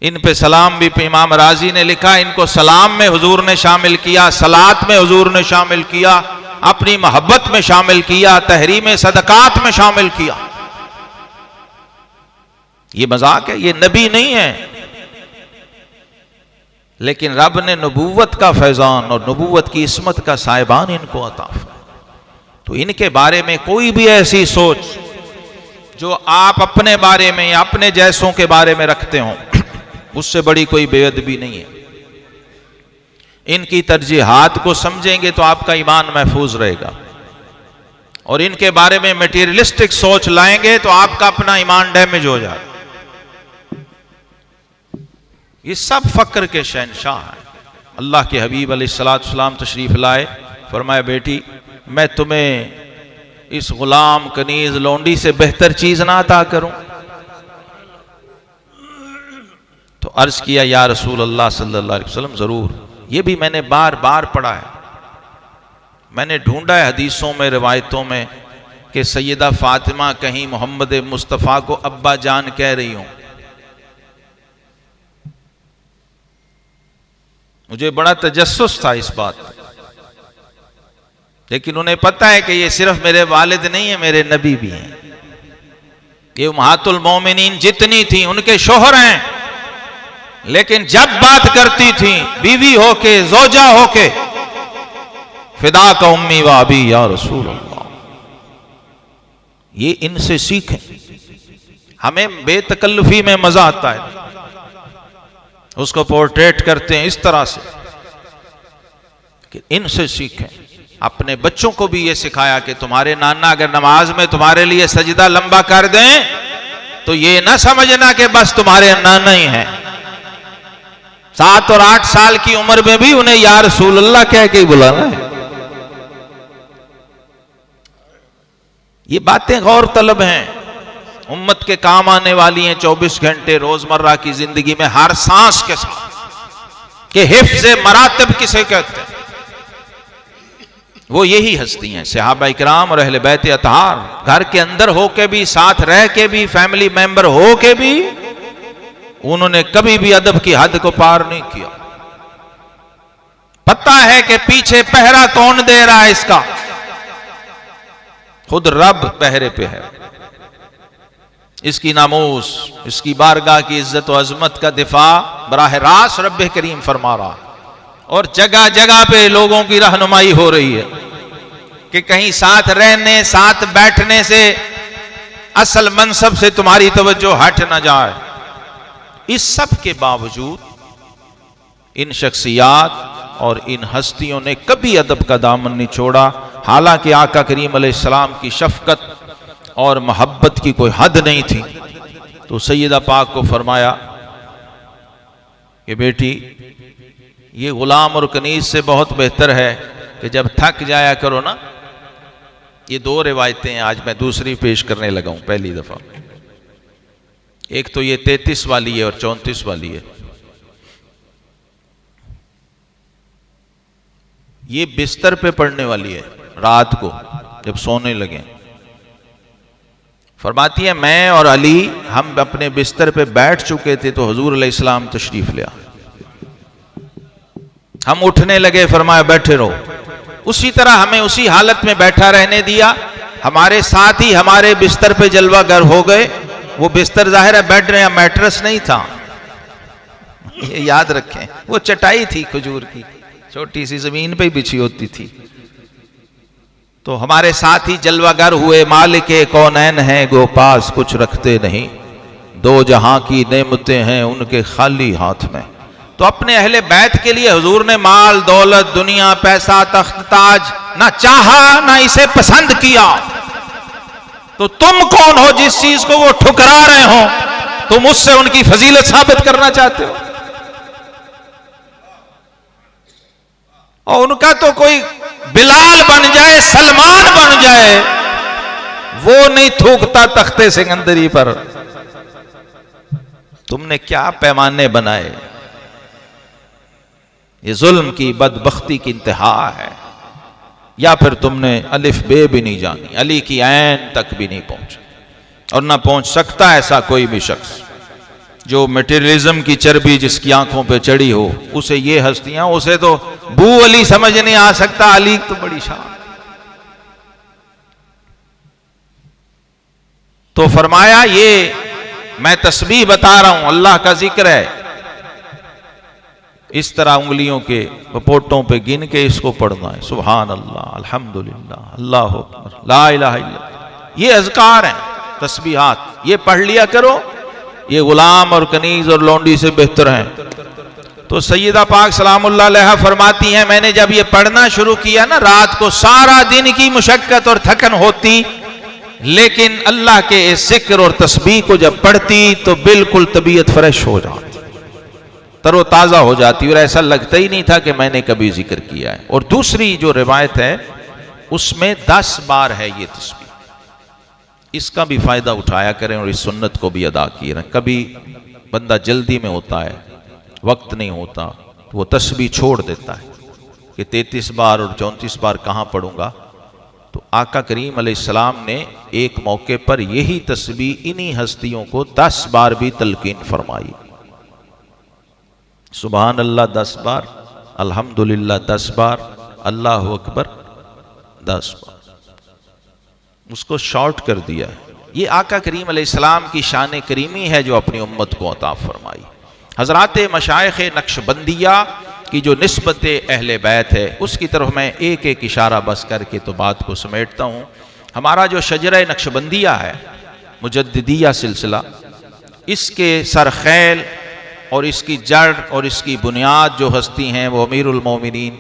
इन पे सलाम भी इमाम राजी ने लिखा, इनको सलाम में हुजूर ने शामिल किया, सलात में हुजूर ने शामिल किया, अपनी मोहब्बत में शामिल किया, तहरीम सदकात में शामिल किया। ये मजाक है, ये नबी नहीं है, लेकिन रब ने नबूवत का फैजान और नबूवत की इस्मत का साहिबान इनको अता फरमाया। तो इनके बारे में कोई भी ऐसी सोच जो आप अपने बारे में या अपने जैसों के बारे में रखते हो, उससे बड़ी कोई बेअदबी नहीं है। इनकी तरजीहात को समझेंगे तो आपका ईमान महफूज रहेगा, और इनके बारे में मटेरियलिस्टिक सोच लाएंगे तो आपका अपना ईमान डैमेज हो जाए। ये सब फक्र के शहनशाह हैं। अल्लाह के हबीब अलैहिस्सलाम तशरीफ लाए, फरमाया बेटी मैं तुम्हें इस गुलाम कनीज लौंडी से बेहतर चीज ना अता करूं। तो अर्ज किया या रसूल अल्लाह सल्लल्लाहु अलैहि वसल्लम जरूर, ये भी मैंने बार बार पढ़ा है, मैंने ढूंढा है हदीसों में, रिवायतों में कि सैयदा फातिमा कहीं मोहम्मद मुस्तफ़ा को अब्बा जान कह रही हूं। मुझे बड़ा तजस्सुस था इस बात, लेकिन उन्हें पता है कि ये सिर्फ मेरे वालिद नहीं है, मेरे नबी भी हैं। ये उम्महातुल मोमिनीन जितनी थी उनके शोहर हैं, लेकिन जब बात करती थी बीवी होके, जोजा होके, फिदा का उम्मी व अबी या रसूल अल्लाह, ये इनसे सीखें। हमें बेतकल्लुफी में मजा आता है, उसको पोर्ट्रेट करते हैं इस तरह से कि इनसे सीखें। अपने बच्चों को भी ये सिखाया कि तुम्हारे नाना अगर नमाज में तुम्हारे लिए सजदा लंबा कर दें तो ये ना समझना कि बस तुम्हारे नाना ही हैं। 7 और 8 साल की उम्र में भी उन्हें या रसूल अल्लाह कह के ही बुलाना है। ये बातें गौर तलब हैं, उम्मत के काम आने वाली हैं 24 घंटे रोजमर्रा की जिंदगी में, हर सांस के साथ कि हिफ्ज़ मरातब किसे कहते हैं। वो यही हस्ती हैं सहाबा इकराम और अहले बैत अतहार। घर के अंदर होके भी, साथ रह के भी, फैमिली मेंबर हो के भी उन्होंने कभी भी अदब की हद को पार नहीं किया। पता है कि पीछे पहरा कौन दे रहा है इसका, खुद रब पहरे पे है। इसकी नामूस, इसकी बारगाह की इज्जत और अजमत का दिफा बराह रास्त रब्बे करीम फरमा रहा है, और जगह जगह पे लोगों की रहनुमाई हो रही है कि कहीं साथ रहने, साथ बैठने से, असल मनसब से तुम्हारी तवज्जो हट ना जाए। इस सब के बावजूद इन शख्सियात और इन हस्तियों ने कभी अदब का दामन नहीं छोड़ा। हालांकि आका करीम अलैहिस्सलाम की शफकत और मोहब्बत की कोई हद नहीं थी। तो सैयदा पाक को फरमाया कि बेटी ये गुलाम और कनीज से बहुत बेहतर है कि जब थक जाया करो ना। ये 2 रिवायतें हैं, आज मैं दूसरी पेश करने लगा हूं पहली दफा। एक तो ये 33 वाली है और 34 वाली है। ये बिस्तर पे पड़ने वाली है रात को। जब सोने लगे। फरमाती है मैं और अली हम अपने बिस्तर पे बैठ चुके थे तो हुजूर अलैहिस्सलाम तशरीफ ले आए। हम उठने लगे, फरमाया बैठे रहो। उसी तरह हमें उसी हालत में बैठा रहने दिया। हमारे साथ ही हमारे बिस्तर पे जलवागर हो गए। वो बिस्तर जाहिर है बेड या मैट्रेस नहीं था, ये याद रखें, वो चटाई थी खजूर की, छोटी सी जमीन पे ही बिछी होती थी। तो हमारे साथ ही जलवागर हुए। मालिके कौनैन हैं गो पास कुछ रखते नहीं, दो जहां की नेमतें हैं उनके खाली हाथ में। तो अपने अहले बैत के लिए हुजूर ने माल दौलत दुनिया पैसा तख्त ताज ना चाहा ना इसे पसंद किया। तो तुम कौन हो जिस चीज को वो ठुकरा रहे हो, तुम उससे उनकी फजीलत साबित करना चाहते हो। और उनका तो कोई बिलाल बन जाए सलमान बन जाए वो नहीं थूकता तख्ते सिकंदरी पर। तुमने क्या पैमाने बनाए, ये जुल्म की बदबख्ती की इंतहा है। या फिर तुमने अलिफ बे भी नहीं जानी, अली की ऐन तक भी नहीं पहुंची और ना पहुंच सकता ऐसा कोई भी शख्स जो मटेरियलिज्म की चर्बी जिसकी आंखों पे चढ़ी हो, उसे ये हस्तियां, उसे तो बू अली समझ नहीं आ सकता, अली तो बड़ी शान। तो फरमाया ये मैं तस्बीह बता रहा हूं, अल्लाह का जिक्र है, इस तरह उंगलियों के पपोटों पे गिन के इसको पढ़ना है। सुभान अल्लाह, अल्हम्दुलिल्लाह, अल्लाहु अकबर, ला इलाहा इल्लल्लाह। ये अज़कार हैं, तस्बीहात, ये पढ़ लिया करो, ये गुलाम और कनीज और लौंडी से बेहतर हैं। तो सैयदा पाक सलामुल्लाह अलैहा फरमाती हैं मैंने जब ये पढ़ना शुरू किया ना, रात को सारा दिन की मुशक्कत और थकन होती, लेकिन अल्लाह के इस जिक्र और तस्बीह को जब पढ़ती तो बिल्कुल तबीयत फ्रेश हो जाती, तरोताजा हो जाती और ऐसा लगता ही नहीं था कि मैंने कभी जिक्र किया है। और दूसरी जो रिवायत है उसमें 10 बार है ये तस्बीह। इसका भी फायदा उठाया करें और इस सुन्नत को भी अदा किए रहें। कभी बंदा जल्दी में होता है, वक्त नहीं होता, तो वो तस्बीह छोड़ देता है कि 33 बार और 34 बार कहाँ पढ़ूंगा। तो आका करीम अलैहिस्सलाम ने एक मौके पर यही तस्बीह इन्हीं हस्तियों को 10 बार भी तलकीन फरमाई। सुभान अल्लाह 10 बार, अल्हम्दुलिल्लाह 10 बार, अल्लाहु अकबर 10 बार। उसको शॉर्ट कर दिया। ये आका करीम अलैहिस्सलाम की शान करीमी है जो अपनी उम्मत को अता फरमाई। हजरात मशाइख नक्शबंदिया की जो निस्बत अहले बैत है उसकी तरफ मैं एक एक इशारा बस करके तो बात को समेटता हूँ। हमारा जो शजरा नक्शबंदिया है, मुजद्दिदिया सिलसिला, इसके सरखैल और इसकी जड़ और इसकी बुनियाद जो हस्ती हैं वो अमीरुल मोमिनीन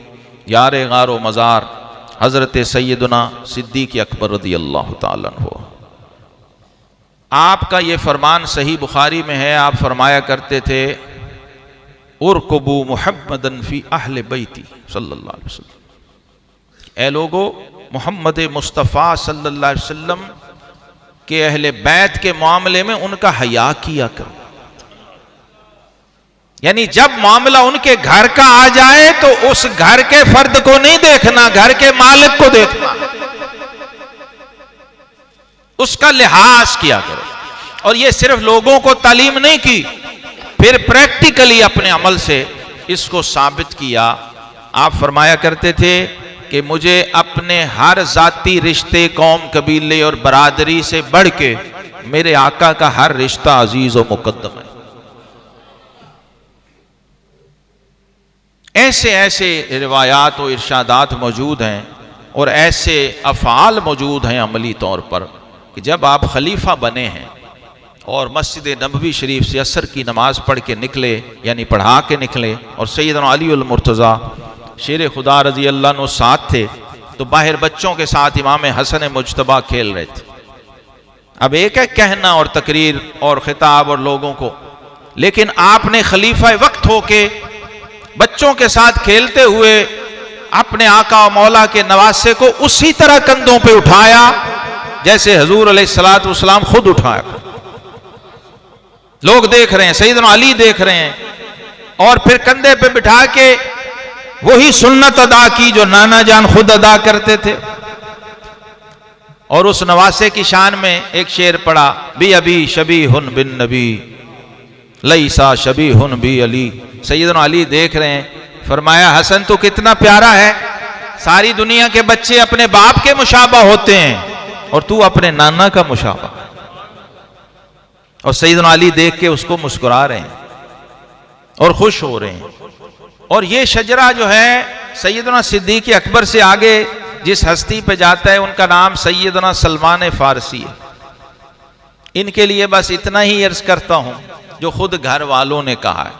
यार गारो मज़ार हज़रत सैयदना सिद्दीक़ अकबर रज़ियल्लाहु ताला अन्हु। आपका ये फरमान सही बुखारी में है, आप फरमाया करते थे उरकुबू मुहम्मदन फी अहले बैती सल्लल्लाहु अलैहि वसल्लम, ए लोगो मोहम्मद मुस्तफ़ा सल्लल्लाहु अलैहि वसल्लम के अहले बैत के मामले में उनका हया किया करो। यानी जब मामला उनके घर का आ जाए तो उस घर के फर्द को नहीं देखना, घर के मालिक को देखना, उसका लिहाज किया करो। और ये सिर्फ लोगों को तालीम नहीं की, फिर प्रैक्टिकली अपने अमल से इसको साबित किया। आप फरमाया करते थे कि मुझे अपने हर जाती रिश्ते, कौम, कबीले और बरादरी से बढ़ के मेरे आका का हर रिश्ता अजीज और मुकद्दम है। ऐसे ऐसे रिवायात और इरशादात मौजूद हैं और ऐसे अफ़ाल मौजूद हैं अमली तौर पर कि जब आप खलीफा बने हैं और मस्जिद नबवी शरीफ से असर की नमाज पढ़ के निकले, यानी पढ़ा के निकले, और सैयदना अली उल मुर्तज़ा शेर खुदा रज़ी अल्लाह अन्हु साथ थे, तो बाहर बच्चों के साथ इमाम हसन मुज्तबा खेल रहे थे। अब एक है कहना और तकरीर और खिताब और लोगों को, लेकिन आपने खलीफा वक्त होके बच्चों के साथ खेलते हुए अपने आका और मौला के नवासे को उसी तरह कंधों पे उठाया जैसे हुजूर अलैहिस्सलातु वस्सलाम खुद उठाया। लोग देख रहे हैं, सैयदना अली देख रहे हैं, और फिर कंधे पे बिठा के वही सुन्नत अदा की जो नाना जान खुद अदा करते थे। और उस नवासे की शान में एक शेर पढ़ा, बी अबी शबी हुन बिन नबी लईसा शबी हुन बी अली। सैयदना अली देख रहे हैं, फरमाया हसन तो कितना प्यारा है, सारी दुनिया के बच्चे अपने बाप के मुशाबा होते हैं और तू अपने नाना का मुशाबा। और सैयदना अली देख के उसको मुस्कुरा रहे हैं और खुश हो रहे हैं। और ये शजरा जो है सैयदना सिद्दीक़ अकबर से आगे जिस हस्ती पे जाता है उनका नाम सैयदना सलमान फारसी है। इनके लिए बस इतना ही अर्ज करता हूं जो खुद घर वालों ने कहा है,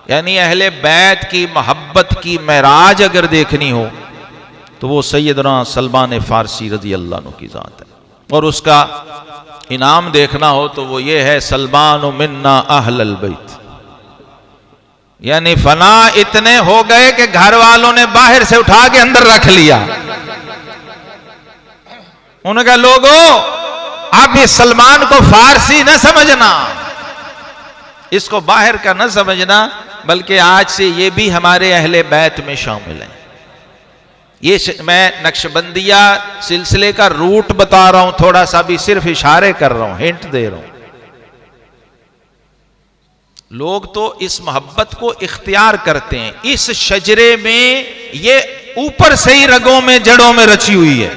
यानी अहले बैत की मोहब्बत की महराज अगर देखनी हो तो वो सैयदना सलमान फारसी रजी अल्लाह अन्हु की जात है। और उसका इनाम देखना हो तो वो ये है, सलमान मिन्ना अहलल बैत, यानी फना इतने हो गए कि घर वालों ने बाहर से उठा के अंदर रख लिया। उन्होंने कहा लोगों आप इस सलमान को फारसी न समझना, इसको बाहर का न समझना, बल्कि आज से ये भी हमारे अहले बैत में शामिल है। ये मैं नक्शबंदिया सिलसिले का रूट बता रहा हूं, थोड़ा सा भी सिर्फ इशारे कर रहा हूं, हिंट दे रहा हूं। लोग तो इस मोहब्बत को इख्तियार करते हैं, इस शजरे में ये ऊपर से ही रगों में जड़ों में रची हुई है।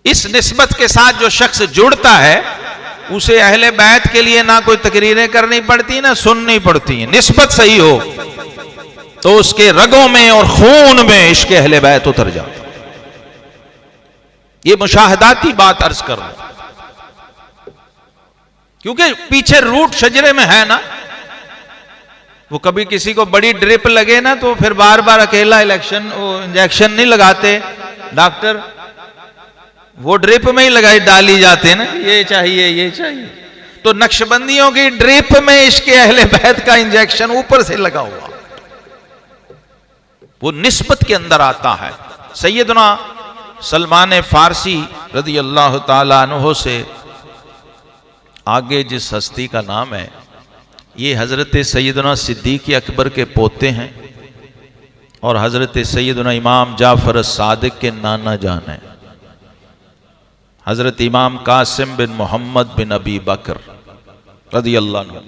इस निस्बत के साथ जो शख्स जुड़ता है उसे अहले बैत के लिए ना कोई तकरीरें करनी पड़ती ना सुननी पड़ती है। निस्बत सही हो तो उसके रगों में और खून में इश्क़ अहले बैत उतर जाता। ये मुशाहदाती बात अर्ज कर रहा हूं क्योंकि पीछे रूट शजरे में है ना। वो कभी किसी को बड़ी ड्रिप लगे ना तो फिर बार बार अकेला इंजेक्शन नहीं लगाते डॉक्टर, वो ड्रिप में ही लगाई डाली जाते ना, ये चाहिए ये चाहिए। तो नक्शबंदियों की ड्रिप में इश्क़ अहले बैत का इंजेक्शन ऊपर से लगा हुआ, वो निस्बत के अंदर आता है। सैयदना सलमान फारसी रज़ी अल्लाह ताला अन्हु से आगे जिस हस्ती का नाम है, ये हजरत सैयदना सिद्दीक़ अकबर के पोते हैं और हजरत सैयदना इमाम जाफर सादिक के नाना जान है, हजरत इमाम कासिम बिन मोहम्मद बिन अबी बकर रज़ी अल्लाह अन्हु।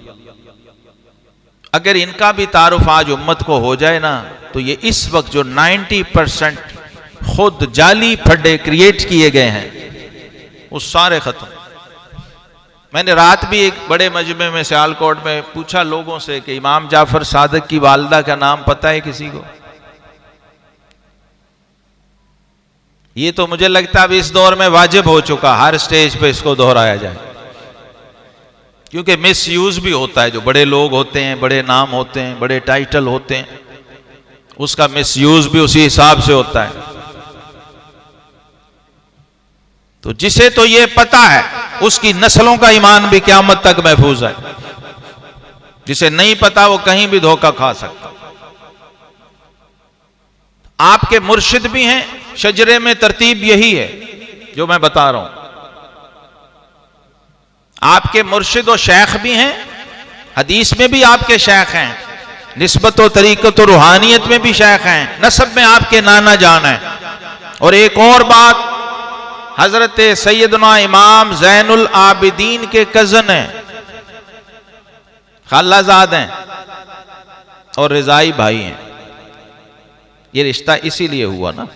अगर इनका भी तारुफ आज उम्मत को हो जाए ना तो ये इस वक्त जो 90% खुद जाली फड्डे क्रिएट किए गए हैं वो सारे खत्म। मैंने रात भी एक बड़े मजमे में सियालकोट में पूछा लोगों से कि इमाम जाफर सादिक की वालदा का नाम पता है किसी को? ये तो मुझे लगता है अब इस दौर में वाजिब हो चुका, हर स्टेज पे इसको दोहराया जाए, क्योंकि मिस यूज भी होता है। जो बड़े लोग होते हैं, बड़े नाम होते हैं, बड़े टाइटल होते हैं, उसका मिस यूज भी उसी हिसाब से होता है। तो जिसे तो ये पता है उसकी नस्लों का ईमान भी क़यामत तक महफूज है, जिसे नहीं पता वो कहीं भी धोखा खा सकता। आपके मुर्शिद भी हैं, शजरे में तरतीब यही है जो मैं बता रहा हूं। आपके मुर्शिद और शेख भी हैं, हदीस में भी आपके शेख हैं, निस्बत और तरीक़त और रूहानियत में भी शेख हैं, नसब में आपके नाना जान हैं। और एक और बात, हजरत सैयदना इमाम ज़ैनुल आबिदीन के कज़न हैं, खालाजाद हैं और रिज़ाई भाई हैं। ये रिश्ता इसीलिए हुआ ना।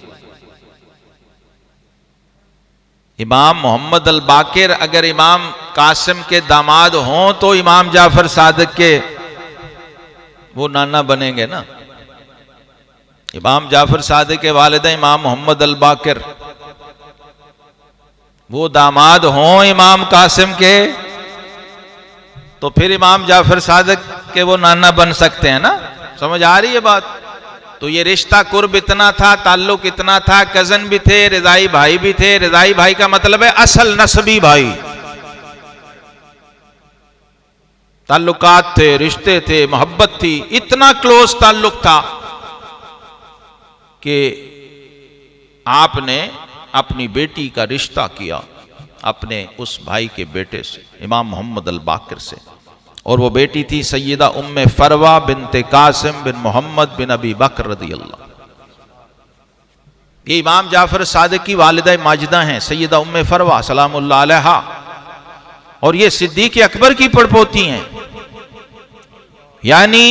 इमाम मोहम्मद अल बाकिर अगर इमाम कासिम के दामाद हों तो इमाम जाफर सादिक के वो नाना बनेंगे ना। इमाम जाफर सादिक के वालिदा इमाम मोहम्मद अल बाकिर, वो दामाद हों इमाम कासिम के तो फिर इमाम जाफर सादिक के वो नाना बन सकते हैं ना। समझ आ रही है बात? तो ये रिश्ता कुर्ब इतना था, ताल्लुक इतना था, कजन भी थे, रिजाई भाई भी थे। रिजाई भाई का मतलब है असल नस्बी भाई। ताल्लुकात थे, रिश्ते थे, मोहब्बत थी, इतना क्लोज ताल्लुक था कि आपने अपनी बेटी का रिश्ता किया अपने उस भाई के बेटे से, इमाम मोहम्मद अल बाकिर से। और वो बेटी थी सैयदा उम्मे फरवा बिनते कासिम बिन मोहम्मद बिन अबी बकर रज़ी अल्लाह। ये इमाम जाफर सादिक की वालिदा माजिदा हैं, सैयदा उम्मे फरवा सलामुल्लाह अलैहा, और ये सिद्दीक अकबर की पड़पोती हैं। यानी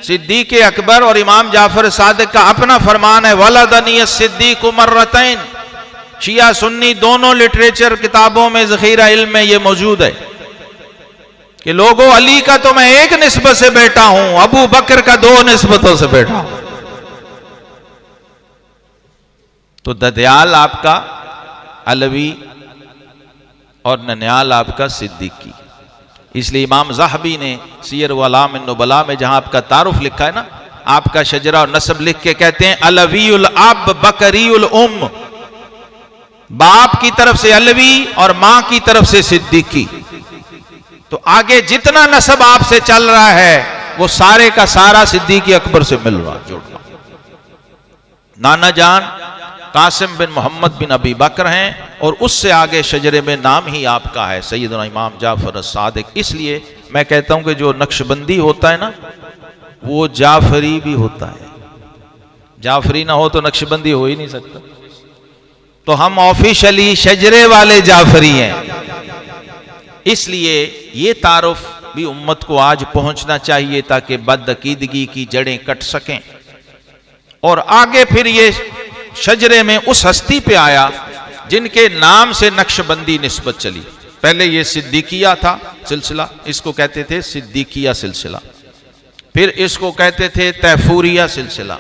सिद्दीक अकबर और इमाम जाफर सादिक का अपना फरमान है, वलदनी सिद्दीक मर्रतैन। शिया सुन्नी दोनों लिटरेचर किताबों में, ज़ख़ीरा इल्म में ये मौजूद है कि लोगों, अली का तो मैं एक निस्बत से बेटा हूं, अबू बकर का 2 निस्बतों से बेटा हूं। तो ददयाल आपका अलवी और ननियाल आपका सिद्दीकी। इसलिए इमाम ज़हबी ने सीयर व अलाम नुबला में जहां आपका तारुफ लिखा है ना, आपका शजरा और नस्ब लिख के कहते हैं अलवीउल अब बकरीउल उम, बाप की तरफ से अलवी और मां की तरफ से सिद्दीकी। तो आगे जितना नस्ब आपसे चल रहा है वो सारे का सारा सिद्दीकी अकबर से मिल रहा, जुड़ रहा। नाना जान कासिम बिन मोहम्मद बिन अबी बकर हैं और उससे आगे शजरे में नाम ही आपका है सैयदना इमाम जाफर सादिक। इसलिए मैं कहता हूं कि जो नक्शबंदी होता है ना, वो जाफरी भी होता है। जाफरी ना हो तो नक्शबंदी हो ही नहीं सकता। तो हम ऑफिशियली शजरे वाले जाफरी हैं। इसलिए ये तारुफ भी उम्मत को आज पहुंचना चाहिए ताकि बदअकीदगी की जड़ें कट सकें। और आगे फिर ये शजरे में उस हस्ती पे आया जिनके नाम से नक्शबंदी निस्बत चली। पहले ये सिद्दीकिया था सिलसिला, इसको कहते थे सिद्दीकिया सिलसिला। फिर इसको कहते थे तैफूरिया सिलसिला।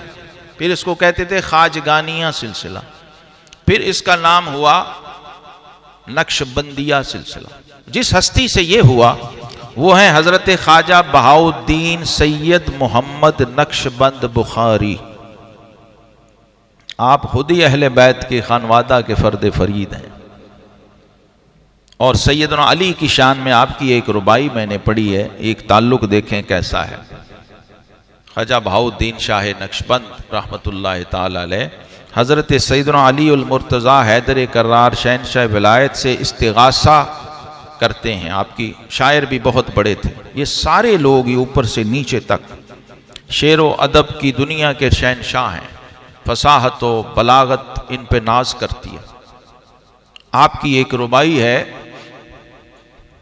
फिर इसको कहते थे खाजगानिया सिलसिला। फिर इसका नाम हुआ नक्शबंदिया सिलसिला। जिस हस्ती से ये हुआ वो है हजरत ख्वाजा बहाउद्दीन सैयद मोहम्मद नक्शबंद बुखारी। आप खुद ही अहले बैत के खानवादा के फर्द फरीद हैं। और सैयदना अली की शान में आपकी एक रुबाई मैंने पढ़ी है, एक ताल्लुक देखें कैसा है। ख्वाजा बहाउद्दीन शाह नक्शबंद रहमतुल्लाह ताला अलैह हजरत सैयदना अली उल मुर्तज़ा हैदर कर्रार शहनशाह विलायत से इस्तिगासा करते हैं। आपकी शायर भी बहुत बड़े थे। ये सारे लोग ऊपर से नीचे तक शेर व अदब की दुनिया के शहनशाह हैं। फसाहत व बलागत इन पे नाज करती है। आपकी एक रुबाई है,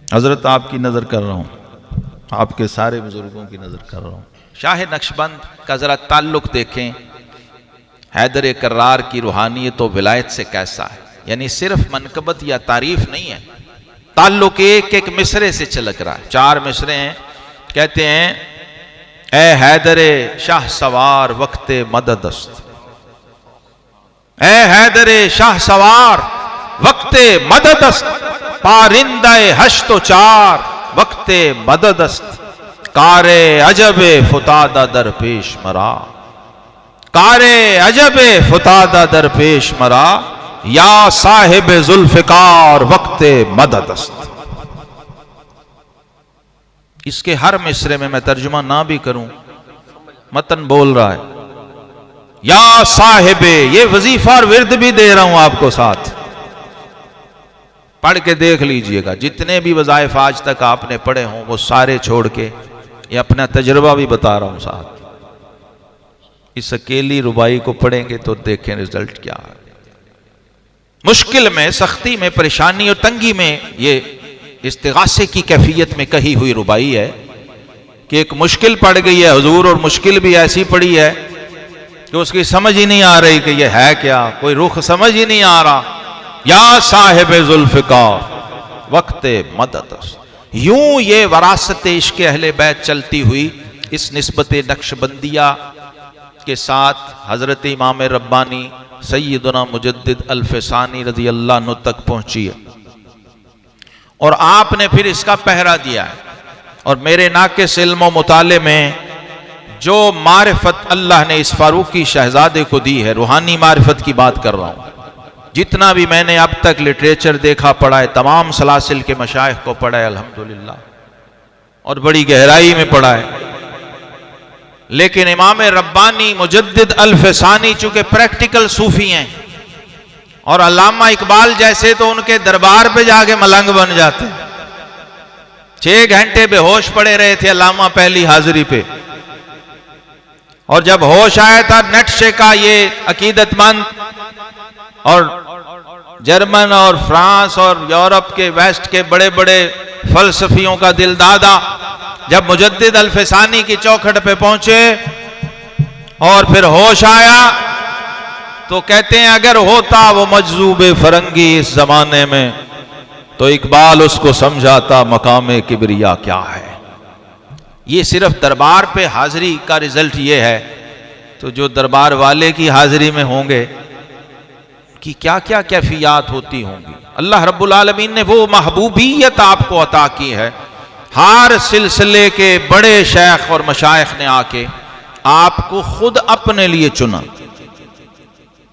हजरत आपकी नज़र कर रहा हूँ, आपके सारे बुजुर्गों की नज़र कर रहा हूँ। शाह नक्शबंद का ज़रा ताल्लुक देखें हैदर कर्रार की रूहानियत व विलायत से कैसा है। यानी सिर्फ मनकबत या तारीफ नहीं है, ताल्लुक एक एक मिसरे से चलक रहा है। 4 मिसरे हैं। कहते हैं ए हैदर शाह सवार वक्ते मददस्त, ए हैदर शाह सवार वक्ते मददस्त, पारिंदाए हश्तो 4 वक्ते मददस्त, कारे अजबे फुतादा दरपेश मरा, कारे अजबे फुतादा दरपेश मरा, या साहिब जुल्फिकार वक्ते मददस्त। इसके हर मिसरे में मैं तर्जुमा ना भी करूं, मतन बोल रहा है या साहिबे, ये वजीफा और विर्द भी दे रहा हूं आपको साथ, पढ़ के देख लीजिएगा। जितने भी वज़ाइफ आज तक आपने पढ़े हों वो सारे छोड़ के ये अपना तजर्बा भी बता रहा हूं साथ। इस अकेली रुबाई को पढ़ेंगे तो देखें रिजल्ट क्या है। मुश्किल में, सख्ती में, परेशानी और तंगी में ये इस्तिगासे की कैफियत में कही हुई रुबाई है कि एक मुश्किल पड़ गई है हुजूर, और मुश्किल भी ऐसी पड़ी है कि उसकी समझ ही नहीं आ रही कि ये है क्या, कोई रुख समझ ही नहीं आ रहा। या साहिब जुल्फिकार वक्ते मदद। यूं ये वरासत इश्क अहले बैत चलती हुई इस निस्बत नक्शबंदिया के साथ हजरत इमाम रब्बानी सैयदना मुजद्दिद अल-फ़सानी रज़ी अल्लाह अन्हु तक पहुंची है। और आपने फिर इसका पहरा दिया है। और मेरे नाक़िस इल्म व मुताले में जो मारिफत अल्लाह ने इस फारूकी शहजादे को दी है, रूहानी मारिफत की बात कर रहा हूं, जितना भी मैंने अब तक लिटरेचर देखा पढ़ा है, तमाम सलासिल के मशाइख को पढ़ा है अल्हम्दुलिल्लाह, और बड़ी गहराई में पढ़ा है। लेकिन इमाम रब्बानी मुजद्दिद अल-फ़सानी चूंकि प्रैक्टिकल सूफी हैं और अल्लामा इकबाल जैसे तो उनके दरबार पे जाके मलंग बन जाते। 6 घंटे बेहोश पड़े रहे थे अल्लामा पहली हाजिरी पे। और जब होश आया था नेटशे का ये अकीदतमंद और जर्मन और फ्रांस और यूरोप के वेस्ट के बड़े बड़े फलसफियों का दिलदादा जब मुजद्दिद अल-फ़सानी की चौखट पे पहुंचे और फिर होश आया तो कहते हैं अगर होता वो मजजूबे फरंगी इस जमाने में तो इकबाल उसको समझाता मकामे किबरिया क्या है। ये सिर्फ दरबार पे हाजिरी का रिजल्ट ये है, तो जो दरबार वाले की हाजिरी में होंगे कि क्या क्या कैफियत होती होंगी। अल्लाह रब्बुल आलमीन ने वो महबूबियत आपको अता की है। हर सिलसिले के बड़े शेख और मशाइख ने आके आपको खुद अपने लिए चुना।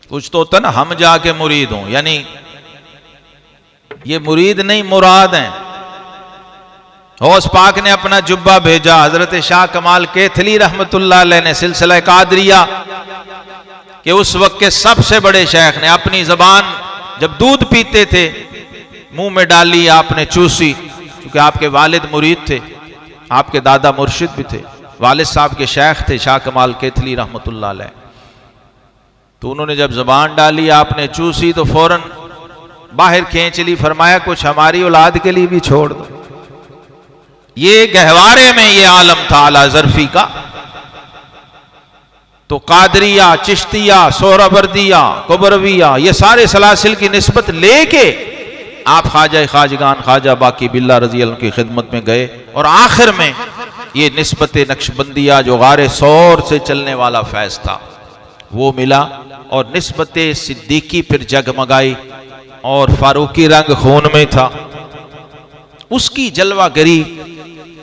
कुछ तो होता ना हम जाके मुरीद हों, यानी ये मुरीद नहीं मुराद हैं। गौस पाक ने अपना जुब्बा भेजा। हजरत शाह कमाल केथली रहमतुल्लाह अलैह ने सिलसिला कादरिया कि उस वक्त के सबसे बड़े शेख ने अपनी जबान जब दूध पीते थे मुंह में डाली, आपने चूसी, क्योंकि आपके वालिद मुरीद थे, आपके दादा मुर्शिद भी थे, वालिद साहब के शेख थे शाह कमाल केथली रहमतुल्लाह अलैह। तो उन्होंने जब जबान डाली, आपने चूसी तो फौरन बाहर खींच ली, फरमाया कुछ हमारी औलाद के लिए भी छोड़ दो। ये गहवारे में ये आलम था आला ज़रफ़ी का। तो कादरिया, चिश्तिया, सोहरावर्दिया, कुबरविया, ये सारे सलासिल की निस्बत लेके आप ख्वाजा खाजगान ख्वाजा बाकी बिल्ला रज़ी अल्लाह की खिदमत में गए और आखिर में ये निस्बत नक्शबंदिया जो गारे सौर से चलने वाला फैज़ था वो मिला और निस्बत सिद्दीकी फिर जगमगाई और फारूकी रंग खून में था। उसकी जलवागरी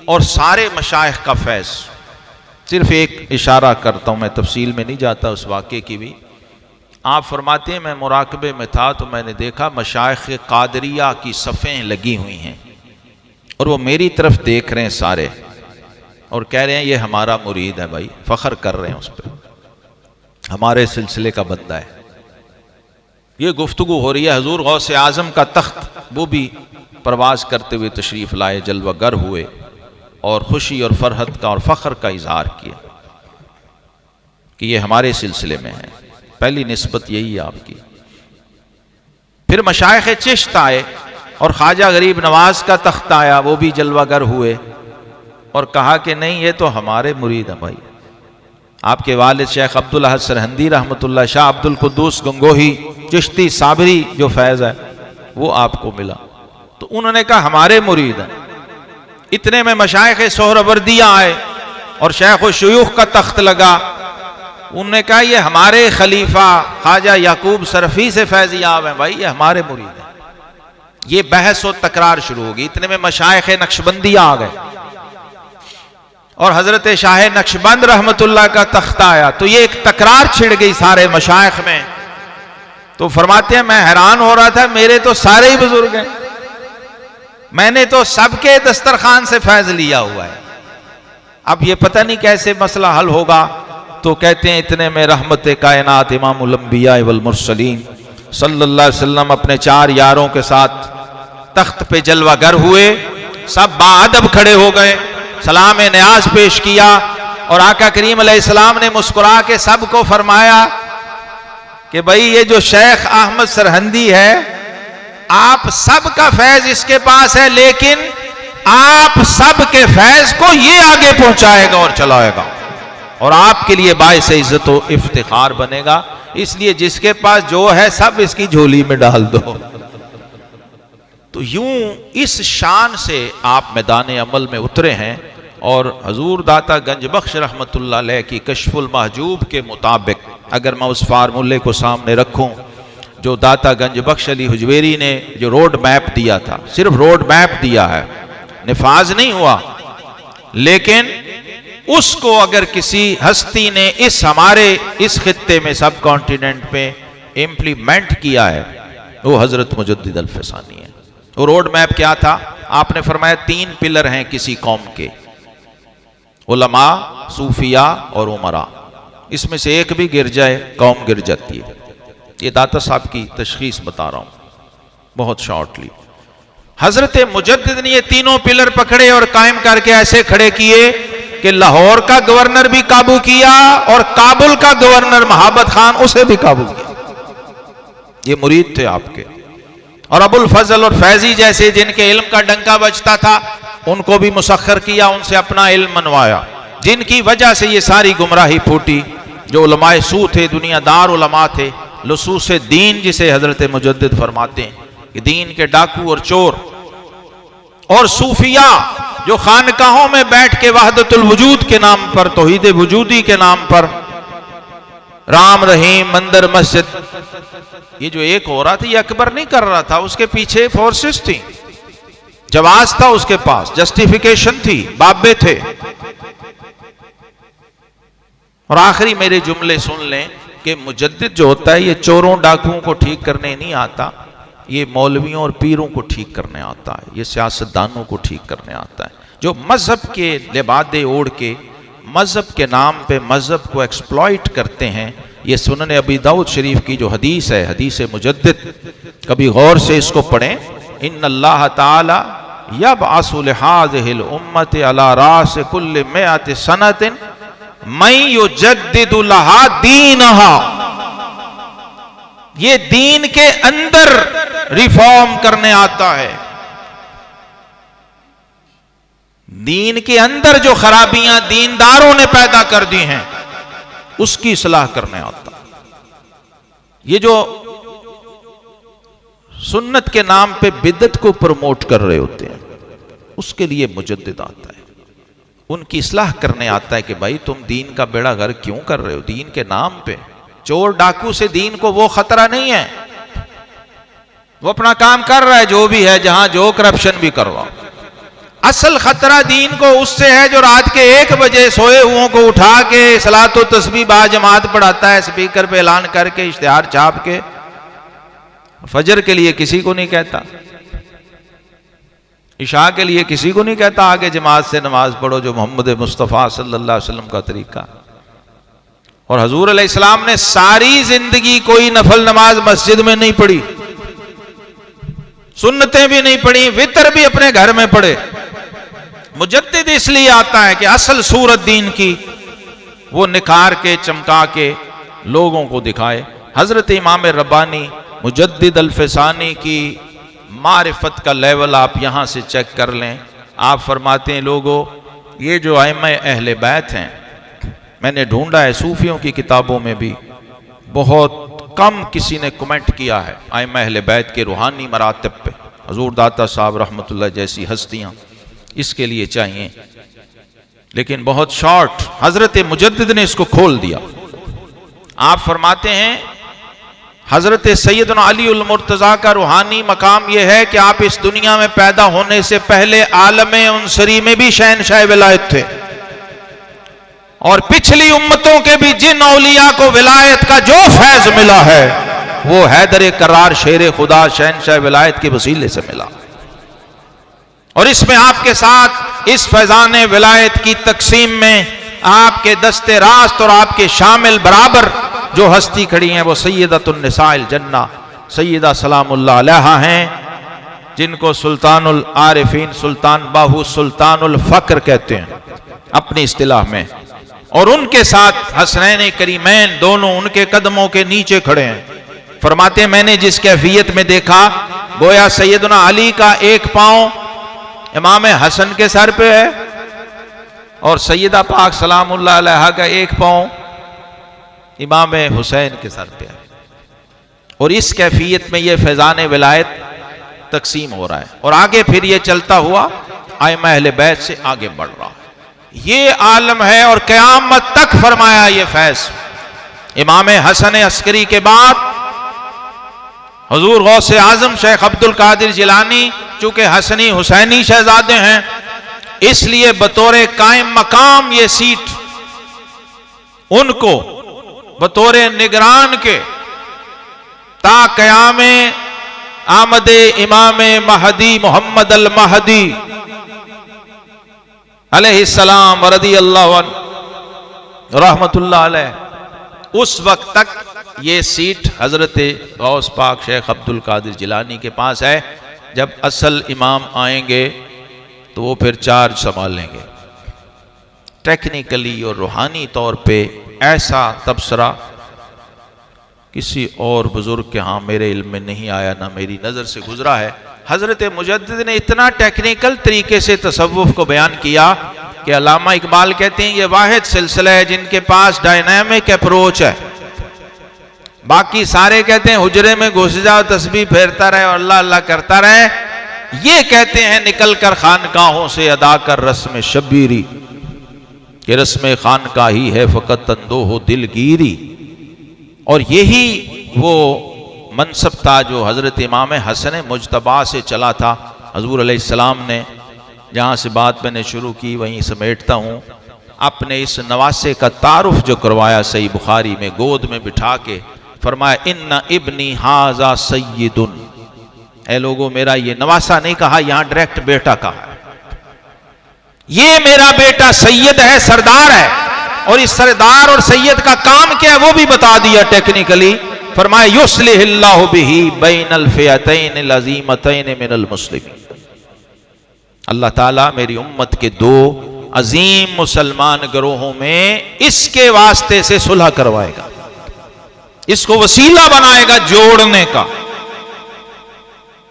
और सारे मशाइख का फैज़। सिर्फ एक इशारा करता हूं, मैं तफसील में नहीं जाता उस वाक़े की भी। आप फरमाते हैं मैं मुराकबे में था तो मैंने देखा मशाइख कादरिया की सफ़ें लगी हुई हैं और वो मेरी तरफ देख रहे हैं सारे और कह रहे हैं ये हमारा मुरीद है भाई, फ़ख्र कर रहे हैं उस पर, हमारे सिलसिले का बंदा है। ये गुफ्तगू हो रही है। हजूर गौसे आज़म का तख्त वो भी परवाज़ करते हुए तशरीफ़ लाए, जलवागर हुए और खुशी और फरहत का और फ़ख्र का इजहार किया कि ये हमारे सिलसिले में है। पहली निस्बत यही है आपकी। फिर मशाइख चिश्त आए और ख्वाजा गरीब नवाज का तख्त आया, वो भी जलवागर हुए और कहा कि नहीं ये तो हमारे मुरीद हैं भाई। आपके वालिद शेख अब्दुल अहद सरहंदी रहमतुल्लाह, शाह अब्दुल कुद्दूस गंगोही चिश्ती साबरी जो फैज़ है वो आपको मिला, तो उन्होंने कहा हमारे मुरीद हैं। इतने में मशाइख सोहरावर्दिया आए और शेख व शयूख का तख्त लगा। उन्होंने कहा ये हमारे खलीफा ख्वाजा याकूब सरफी से फैज़याब हैं भाई, ये हमारे मुरीद हैं। ये बहस और तकरार शुरू होगी। इतने में मशाइख नक्शबंदिया आ गए और हजरत शाह नक्शबंद रहमतुल्लाह का तख्त आया, तो ये एक तकरार छिड़ गई सारे मशाइख में। तो फरमाते हैं मैं हैरान हो रहा था, मेरे तो सारे ही बुजुर्ग हैं, मैंने तो सबके दस्तरखान से फैज़ लिया हुआ है, अब ये पता नहीं कैसे मसला हल होगा। तो कहते हैं इतने में रहमत कायनात इमामुल अंबिया वल मुरसलीन सल्लल्लाहु अलैहि वसल्लम अपने 4 यारों के साथ तख्त पे जलवागर हुए। सब बाअदब खड़े हो गए, सलाम न्याज पेश किया और आका करीम अलैहिस्सलाम ने मुस्कुरा के सबको फरमाया कि भाई ये जो शेख अहमद सरहंदी है आप सब का फैज इसके पास है, लेकिन आप सब के फैज को ये आगे पहुंचाएगा और चलाएगा और आपके लिए बाइस इज्जत व इफ्तिखार बनेगा। इसलिए जिसके पास जो है सब इसकी झोली में डाल दो। तो यूं इस शान से आप मैदान अमल में उतरे हैं और हजूर दाता गंजबख्श रहमतुल्लाह अलैह की कश्फुल महजूब के मुताबिक अगर मैं उस फार्मूले को सामने रखूं जो दाता गंजबख्श अली हुजवेरी ने जो रोड मैप दिया था, सिर्फ रोड मैप दिया है, निफाज नहीं हुआ, लेकिन उसको अगर किसी हस्ती ने हमारे इस खित्ते में सब कॉन्टिनेंट पे इम्प्लीमेंट किया है वो हजरत मुजद्दिद अल-फ़सानी है। वो रोड मैप क्या था? आपने फरमाया 3 पिलर हैं किसी कौम के, उलमा, सूफिया और उमरा। इसमें से एक भी गिर जाए कौम गिर जाती है। ये दाता साहब की तशखीस बता रहा हूं बहुत शॉर्टली। हजरत मुजद्दिद ने ये तीनों पिलर पकड़े और कायम करके ऐसे खड़े किए कि लाहौर का गवर्नर भी काबू किया और काबुल का गवर्नर महाबत खान उसे भी काबू किया। ये मुरीद थे आपके। और अबुल फजल और फैजी जैसे जिनके इल्म का डंका बजता था उनको भी मुसख्खर किया, उनसे अपना इल्म मनवाया, जिनकी वजह से ये सारी गुमराही फूटी। जो उलमाए सू थे, दुनियादार उलमा थे, लसूस दीन जिसे हजरत मुजद्दिद फरमाते हैं कि दीन के डाकू और चोर, और सूफिया जो खानकाहों में बैठ के वहदतुल वजूद के नाम पर, तौहीद वजूदी के नाम पर राम रहीम मंदिर मस्जिद, ये जो एक हो रहा था ये अकबर नहीं कर रहा था, उसके पीछे फोर्सेस थी, जवाज था उसके पास, जस्टिफिकेशन थी, बाबे थे। और आखिरी मेरे जुमले सुन लें कि मुजद्दिद जो होता है ये चोरों डाकुओं को ठीक करने नहीं आता, ये मौलवियों और पीरों को ठीक करने आता है, ये सियासतदानों को ठीक करने आता है, जो मजहब के लिबादे ओढ़ के मजहब के नाम पे मजहब को एक्सप्लॉइट करते हैं। ये सुनन अबी दाऊद शरीफ की जो हदीस है, हदीस मुजद्दिद, कभी गौर से इसको पढ़ें। इन्नल्लाह ताला यबअसु लिहाज़िहिल उम्मति अला रास कुल्लि मिअति सनतिन मैं युजद्दिदु लहा दीनहा। ये दीन के अंदर रिफॉर्म करने आता है, दीन के अंदर जो खराबियां दीनदारों ने पैदा कर दी हैं उसकी इस्लाह करने आता। ये जो सुन्नत के नाम पे बिदअत को प्रमोट कर रहे होते हैं उसके लिए मुजद्दिद आता है, उनकी इस्लाह करने आता है कि भाई तुम दीन का बेड़ा गर्क क्यों कर रहे हो दीन के नाम पे। चोर डाकू से दीन को वो खतरा नहीं है, वो अपना काम कर रहा है जो भी है, जहां जो करप्शन भी करवाओ। असल खतरा दीन को उससे है जो रात के 1 बजे सोए हुओं को उठा के सलात व तस्बीह बाजमात पढ़ाता है, स्पीकर पे ऐलान करके इश्तिहार छाप के, फजर के लिए किसी को नहीं कहता, इशा के लिए किसी को नहीं कहता आगे जमात से नमाज पढ़ो, जो मोहम्मद मुस्तफ़ा सल्लल्लाहु अलैहि वसल्लम का तरीका। और हजूर अलैहिस्सलाम ने सारी जिंदगी कोई नफल नमाज मस्जिद में नहीं पढ़ी, सुन्नतें भी नहीं पढ़ी, वितर भी अपने घर में पढ़े। मुजद्दिद इसलिए आता है कि असल सूरत दीन की वो निखार के चमका के लोगों को दिखाए। हजरत इमाम रब्बानी मुजद्दिद अल्फसानी की मारिफत का लेवल आप यहां से चेक कर लें। आप फरमाते हैं लोगों ये जो आइम्मा अहले बैत हैं, मैंने ढूंढा है सूफियों की किताबों में भी बहुत कम किसी ने कमेंट किया है आइम्मा अहले बैत के रूहानी मरातब पे। हजूर दाता साहब रहमतुल्लाह जैसी हस्तियां इसके लिए चाहिए, लेकिन बहुत शॉर्ट हजरत मुजद्दिद ने इसको खोल दिया। आप फरमाते हैं हजरत सैयदना अली उल मुर्तजा का रूहानी मकाम यह है कि आप इस दुनिया में पैदा होने से पहले आलमे उनसरी में भी शहनशाह विलायत थे, और पिछली उम्मतों के भी जिन औलिया को विलायत का जो फैज मिला है वो हैदर करार शेर खुदा शहनशाह विलायत के वसीले से मिला। और इसमें आपके साथ इस फैजान विलायत की तकसीम में आपके दस्ते रास्त और आपके शामिल बराबर जो हस्ती खड़ी हैं वो सैयदतुन निसाइल जन्ना सैयदा सलामुल्लाह अलैहा हैं, जिनको सुल्तानुल आरिफीन सुल्तान बाहू सुल्तानुल फक्र कहते हैं अपनी इस्तिलाह में। और उनके साथ हसनैन करीमैन दोनों उनके कदमों के नीचे खड़े हैं। फरमाते मैंने जिस कैफियत में देखा गोया सैयदना अली का एक पांव इमाम हसन के सर पे है और सैयदा पाक सलामुल्लाह अलैहा का एक पांव इमाम हुसैन के सर पे है। और इस कैफियत में ये फैजान विलायत तकसीम हो रहा है और आगे फिर ये चलता हुआ आइम्मा अहले बैत से आगे बढ़ रहा है। ये आलम है और क़यामत तक फरमाया ये फैज। इमाम हसन अस्करी के बाद हुजूर गौसे आजम शेख अब्दुल कादिर जिलानी चूंकि हसनी हुसैनी शहजादे हैं इसलिए बतौर कायम मकाम ये सीट उनको बतौर निगरान के ता क़यामे आमदे इमाम महदी मोहम्मद अल महदी अलैहिस्सलाम रदियल्लाहु अन्हु रहमतुल्लाह अलैह उस वक्त तक ये सीट हजरत गौस पाक शेख अब्दुल कादिर जिलानी के पास है। जब असल इमाम आएंगे तो वो फिर चार्ज संभालेंगे। टेक्निकली और रूहानी तौर पे ऐसा तबसरा किसी और बुजुर्ग के यहाँ मेरे इल्म में नहीं आया, ना मेरी नज़र से गुजरा है। हज़रत मुजद्दिद ने इतना टेक्निकल तरीके से तसव्वुफ को बयान किया कि अल्लामा इकबाल कहते हैं ये वाहिद सिलसिला है जिनके पास डायनामिक अप्रोच है। बाकी सारे कहते हैं हुजरे में घुस जाओ, तस्बीह फेरता रहे और अल्लाह अल्लाह करता रहे। ये कहते हैं निकल कर खानकाहों से अदा कर रस्म शब्बीरी, कि रस्म खानकाही है फ़कत तंदो हो दिलगीरी। और यही वो मनसब था जो हज़रत इमाम हसन मुजतबा से चला था। हज़ूर अलैहिस्सलाम ने जहाँ से बात मैंने शुरू की वहीं समेटता हूँ, अपने इस नवासे का तारुफ जो करवाया सही बुखारी में गोद में बिठा के फरमाया इन्ना इब्नी हाजा सय्यिदुन। ऐ लोगों, मेरा ये नवासा नहीं कहा, यहां डायरेक्ट बेटा कहा। ये मेरा बेटा सैयद है, सरदार है, और इस सरदार और सैयद का काम क्या है वो भी बता दिया टेक्निकली। फरमाया युस्लिहिल्लाहु बिही बैनल फियतैन अज़ीमतैन मिनल मुस्लिमीन। अल्लाह ताला मेरी उम्मत के दो अजीम मुसलमान गिरोहों में इसके वास्ते से सुलह करवाएगा, इसको वसीला बनाएगा जोड़ने का।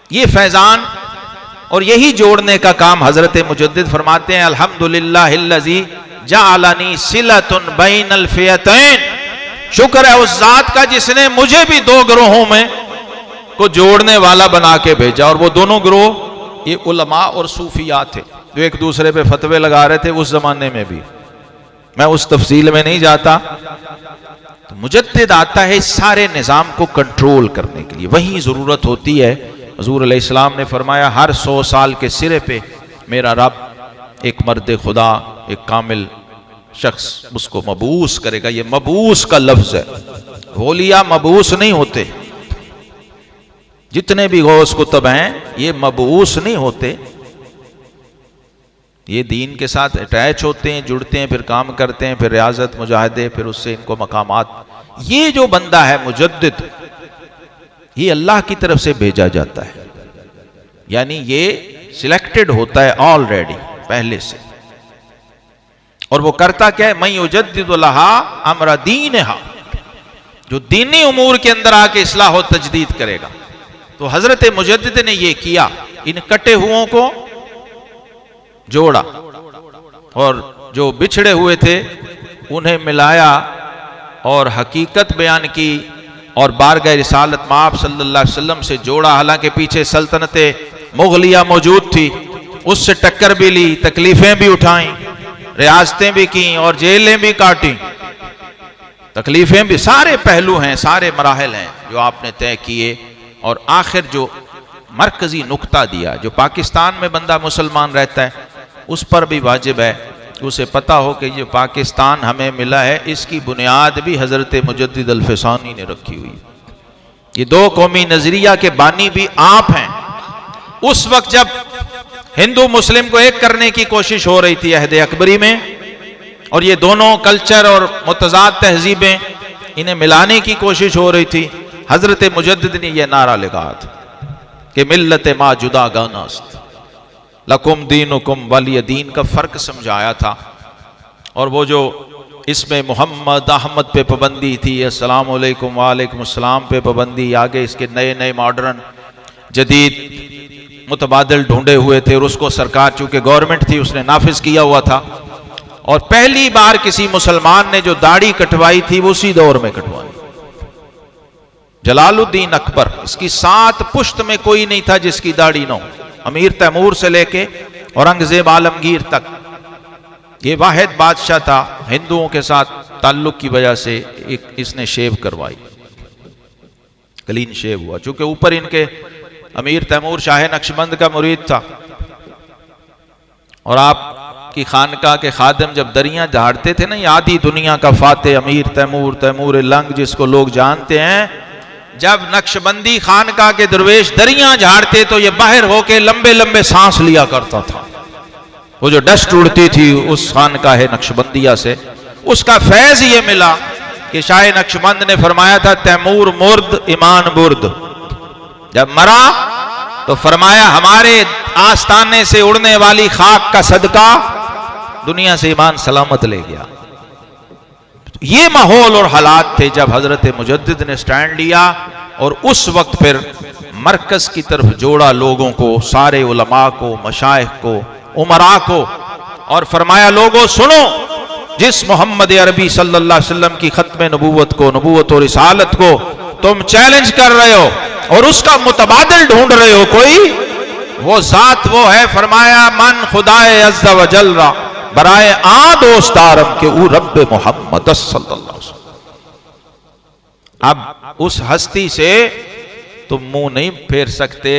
ये फैजान और यही जोड़ने का काम हजरत मुजद्दिद फरमाते हैं अल्हम्दुलिल्लाहिल्लज़ी जअलनी सिलतुन बैनल फियतैन। शुक्र है उस जात का जिसने मुझे भी दो ग्रोहों में को जोड़ने वाला बना के भेजा। और वो दोनों ग्रोह ये उलमा और सूफिया थे जो एक दूसरे पे फतवे लगा रहे थे उस जमाने में भी। मैं उस तफसील में नहीं जाता। तो मुजद्दिद आता है इस सारे निज़ाम को कंट्रोल करने के लिए, वही ज़रूरत होती है। हज़ूर अलैहिस्सलाम ने फरमाया हर 100 साल के सिरे पे मेरा रब एक मर्द खुदा, एक कामिल शख्स उसको मबूस करेगा। ये मबूस का लफ्ज़ है, होलिया मबूस नहीं होते। जितने भी गौस कुतुब हैं ये मबूस नहीं होते, ये दीन के साथ अटैच होते हैं, जुड़ते हैं, फिर काम करते हैं, फिर रियाजत मुजाहिदे, फिर उससे इनको मकामात। ये जो बंदा है मुजद्दिद, ये अल्लाह की तरफ से भेजा जाता है, यानी ये सिलेक्टेड होता है ऑलरेडी पहले से। और वो करता क्या है, मैं युजद्दिदु लहा अम्र दीनहा, जो दीनी उमूर के अंदर आके इस्लाह और तजदीद करेगा। तो हजरत मुजद्दिद ने ये किया, इन कटे हुओं को जोड़ा और जो बिछड़े हुए थे उन्हें मिलाया और हकीकत बयान की और बारगाह रिसालत माप सल्लल्लाहु अलैहि वसल्लम से जोड़ा। हालांकि पीछे सल्तनत मुगलिया मौजूद थी, उससे टक्कर भी ली, तकलीफें भी उठाई, रियासतें भी की और जेलें भी काटी, तकलीफें भी, सारे पहलू हैं, सारे मराहल हैं जो आपने तय किए। और आखिर जो मरकजी नुक्ता दिया, जो पाकिस्तान में बंदा मुसलमान रहता है उस पर भी वाजिब है कि उसे पता हो कि ये पाकिस्तान हमें मिला है, इसकी बुनियाद भी हजरत मुजद्दिद अल-फ़सानी ने रखी हुई है। ये दो कौमी नजरिया के बानी भी आप हैं। उस वक्त जब हिंदू मुस्लिम को एक करने की कोशिश हो रही थी अहद अकबरी में, और ये दोनों कल्चर और मुतज़ाद तहजीबें इन्हें मिलाने की कोशिश हो रही थी, हजरत मुजद्दिद ने यह नारा लगाया था कि मिल्लत मा जुदा गानास्त लकुम दीनुकुम वलिय दीन का फर्क समझाया था। और वो जो इसमें मोहम्मद अहमद पे पाबंदी थी, अस्सलाम वालेकुम वालेकुम अस्सलाम पे पाबंदी, आगे इसके नए नए मॉडर्न जदीद मुतबादिल ढूंढे हुए थे, और उसको सरकार चूंकि गवर्नमेंट थी उसने नाफिज किया हुआ था। और पहली बार किसी मुसलमान ने जो दाढ़ी कटवाई थी वो उसी दौर में कटवाई, जलालुद्दीन अकबर। इसकी 7 पुश्त में कोई नहीं था जिसकी दाढ़ी न हो, अमीर तैमूर से लेके औरंगजेब आलमगीर तक। ये वाहिद बादशाह था, हिंदुओं के साथ ताल्लुक की वजह से एक इसने शेव करवाई, क्लीन शेव हुआ, चूंकि ऊपर इनके अमीर तैमूर शाह नक्शबंद का मुरीद था। और आपकी खानका के खादिम जब दरियां झाड़ते थे ना, ये आधी दुनिया का फाते अमीर तैमूर, तैमूर लंग जिसको लोग जानते हैं, जब नक्शबंदी खानका के दरवेश दरियां झाड़ते तो ये बाहर होके लंबे लंबे सांस लिया करता था। वो जो डस्ट उड़ती थी उस खानका है नक्शबंदिया से, उसका फैज ये मिला कि शाह नक्शबंद ने फरमाया था तैमूर मुर्द ईमान बुर्द। जब मरा तो फरमाया हमारे आस्ताने से उड़ने वाली खाक का सदका दुनिया से ईमान सलामत ले गया। ये माहौल और हालात थे जब हजरत मुजद्दिद ने स्टैंड लिया और उस वक्त फिर मरकज की तरफ जोड़ा लोगों को, सारे उलमा को, मशाइख को, उमरा को, और फरमाया लोगों सुनो, जिस मोहम्मद अरबी सल्लल्लाहु अलैहि वसल्लम की खत्म नबूवत को, नबूवत और रिसालत को तुम चैलेंज कर रहे हो और उसका मुतबादिल ढूंढ रहे हो कोई, वो जात वो है, फरमाया मन खुदाए अज़्ज़ा व जल रा बराए आ दोस्तारम के ऊ रब मोहम्मद सल्लल्लाहु अलैहि वसल्लम। अब उस हस्ती से तुम मुंह नहीं फेर सकते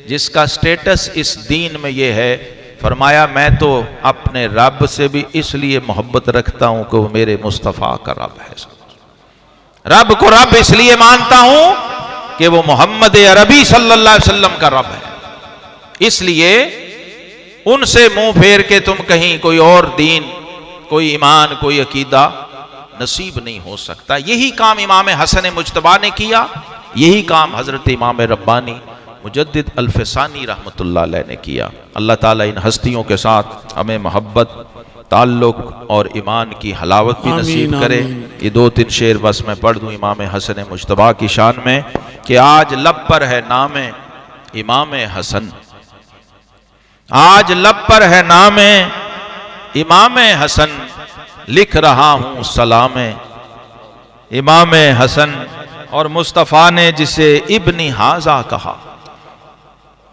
जिसका स्टेटस इस दीन में ये है। फरमाया मैं तो अपने रब से भी इसलिए मोहब्बत रखता हूं कि वो मेरे मुस्तफ़ा का रब है। रब को रब इसलिए मानता हूं कि वो मोहम्मद अरबी सल्लल्लाहु अलैहि वसल्लम का रब है। इसलिए उनसे मुंह फेर के तुम कहीं कोई और दीन, कोई ईमान, कोई अकीदा नसीब नहीं हो सकता। यही काम इमाम हसन मुज्तबा ने किया, यही काम हजरत इमाम रब्बानी मुजद्दिद अल्फसानी रहमतुल्लाह अलैह ने किया। अल्लाह ताला इन हस्तियों के साथ हमें मोहब्बत, ताल्लुक और ईमान की हलावत भी नसीब करे। ये 2-3 शेर बस मैं पढ़ दूं इमाम हसन मुज्तबा की शान में कि आज लब पर है नाम इमाम हसन, आज लब पर है नाम इमाम हसन, लिख रहा हूं सलाम इमाम हसन। और मुस्तफ़ा ने जिसे इब्नी हाजा कहा,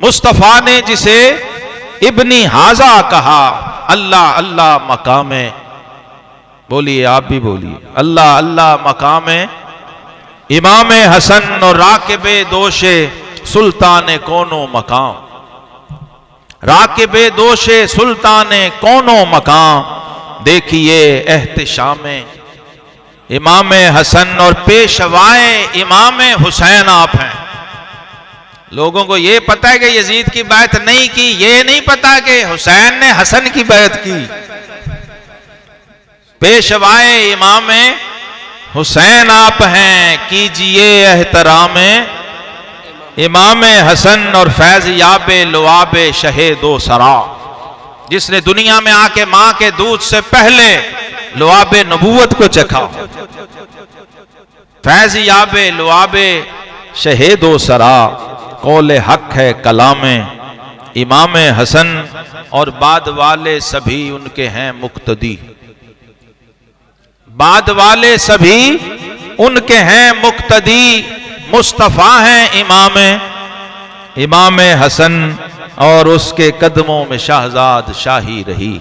मुस्तफ़ा ने जिसे इब्नी हाजा कहा, अल्लाह अल्लाह मकाम, बोलिए आप भी बोलिए, अल्लाह अल्लाह मकाम इमाम हसन और राकिबे दोशे सुल्तान कोनो मकाम, राकिबे दोशे सुल्तान कोनो मकाम, देखिए एहतिशाम इमाम हसन और पेशवाए इमाम हुसैन आप हैं। लोगों को यह पता है कि यजीद की बैत नहीं की, ये नहीं पता कि हुसैन ने हसन की बैत की। पेशवाए इमाम हुसैन आप हैं, कीजिए एहतराम इमाम हसन और फैज याबे लुआबे शहे दो सरा, जिसने दुनिया में आके मां के दूध से पहले लुआबे नबूवत को चखा। फैज याबे लुआबे शहे दो सरा, कौले हक है कलाम इमाम हसन और बाद वाले सभी उनके हैं मुक्तदी, बाद वाले सभी उनके हैं मुक्तदी, मुस्तफ़ा हैं इमाम हसन और उसके कदमों में शहजाद शाही रही,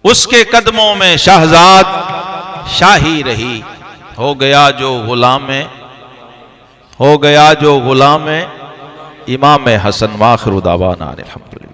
उसके कदमों में शहजाद शाही रही। हो गया जो गुलाम, हो गया जो गुलाम इमाम हसन। वाखिरु दावाना अनिल हम्दुलिल्लाह।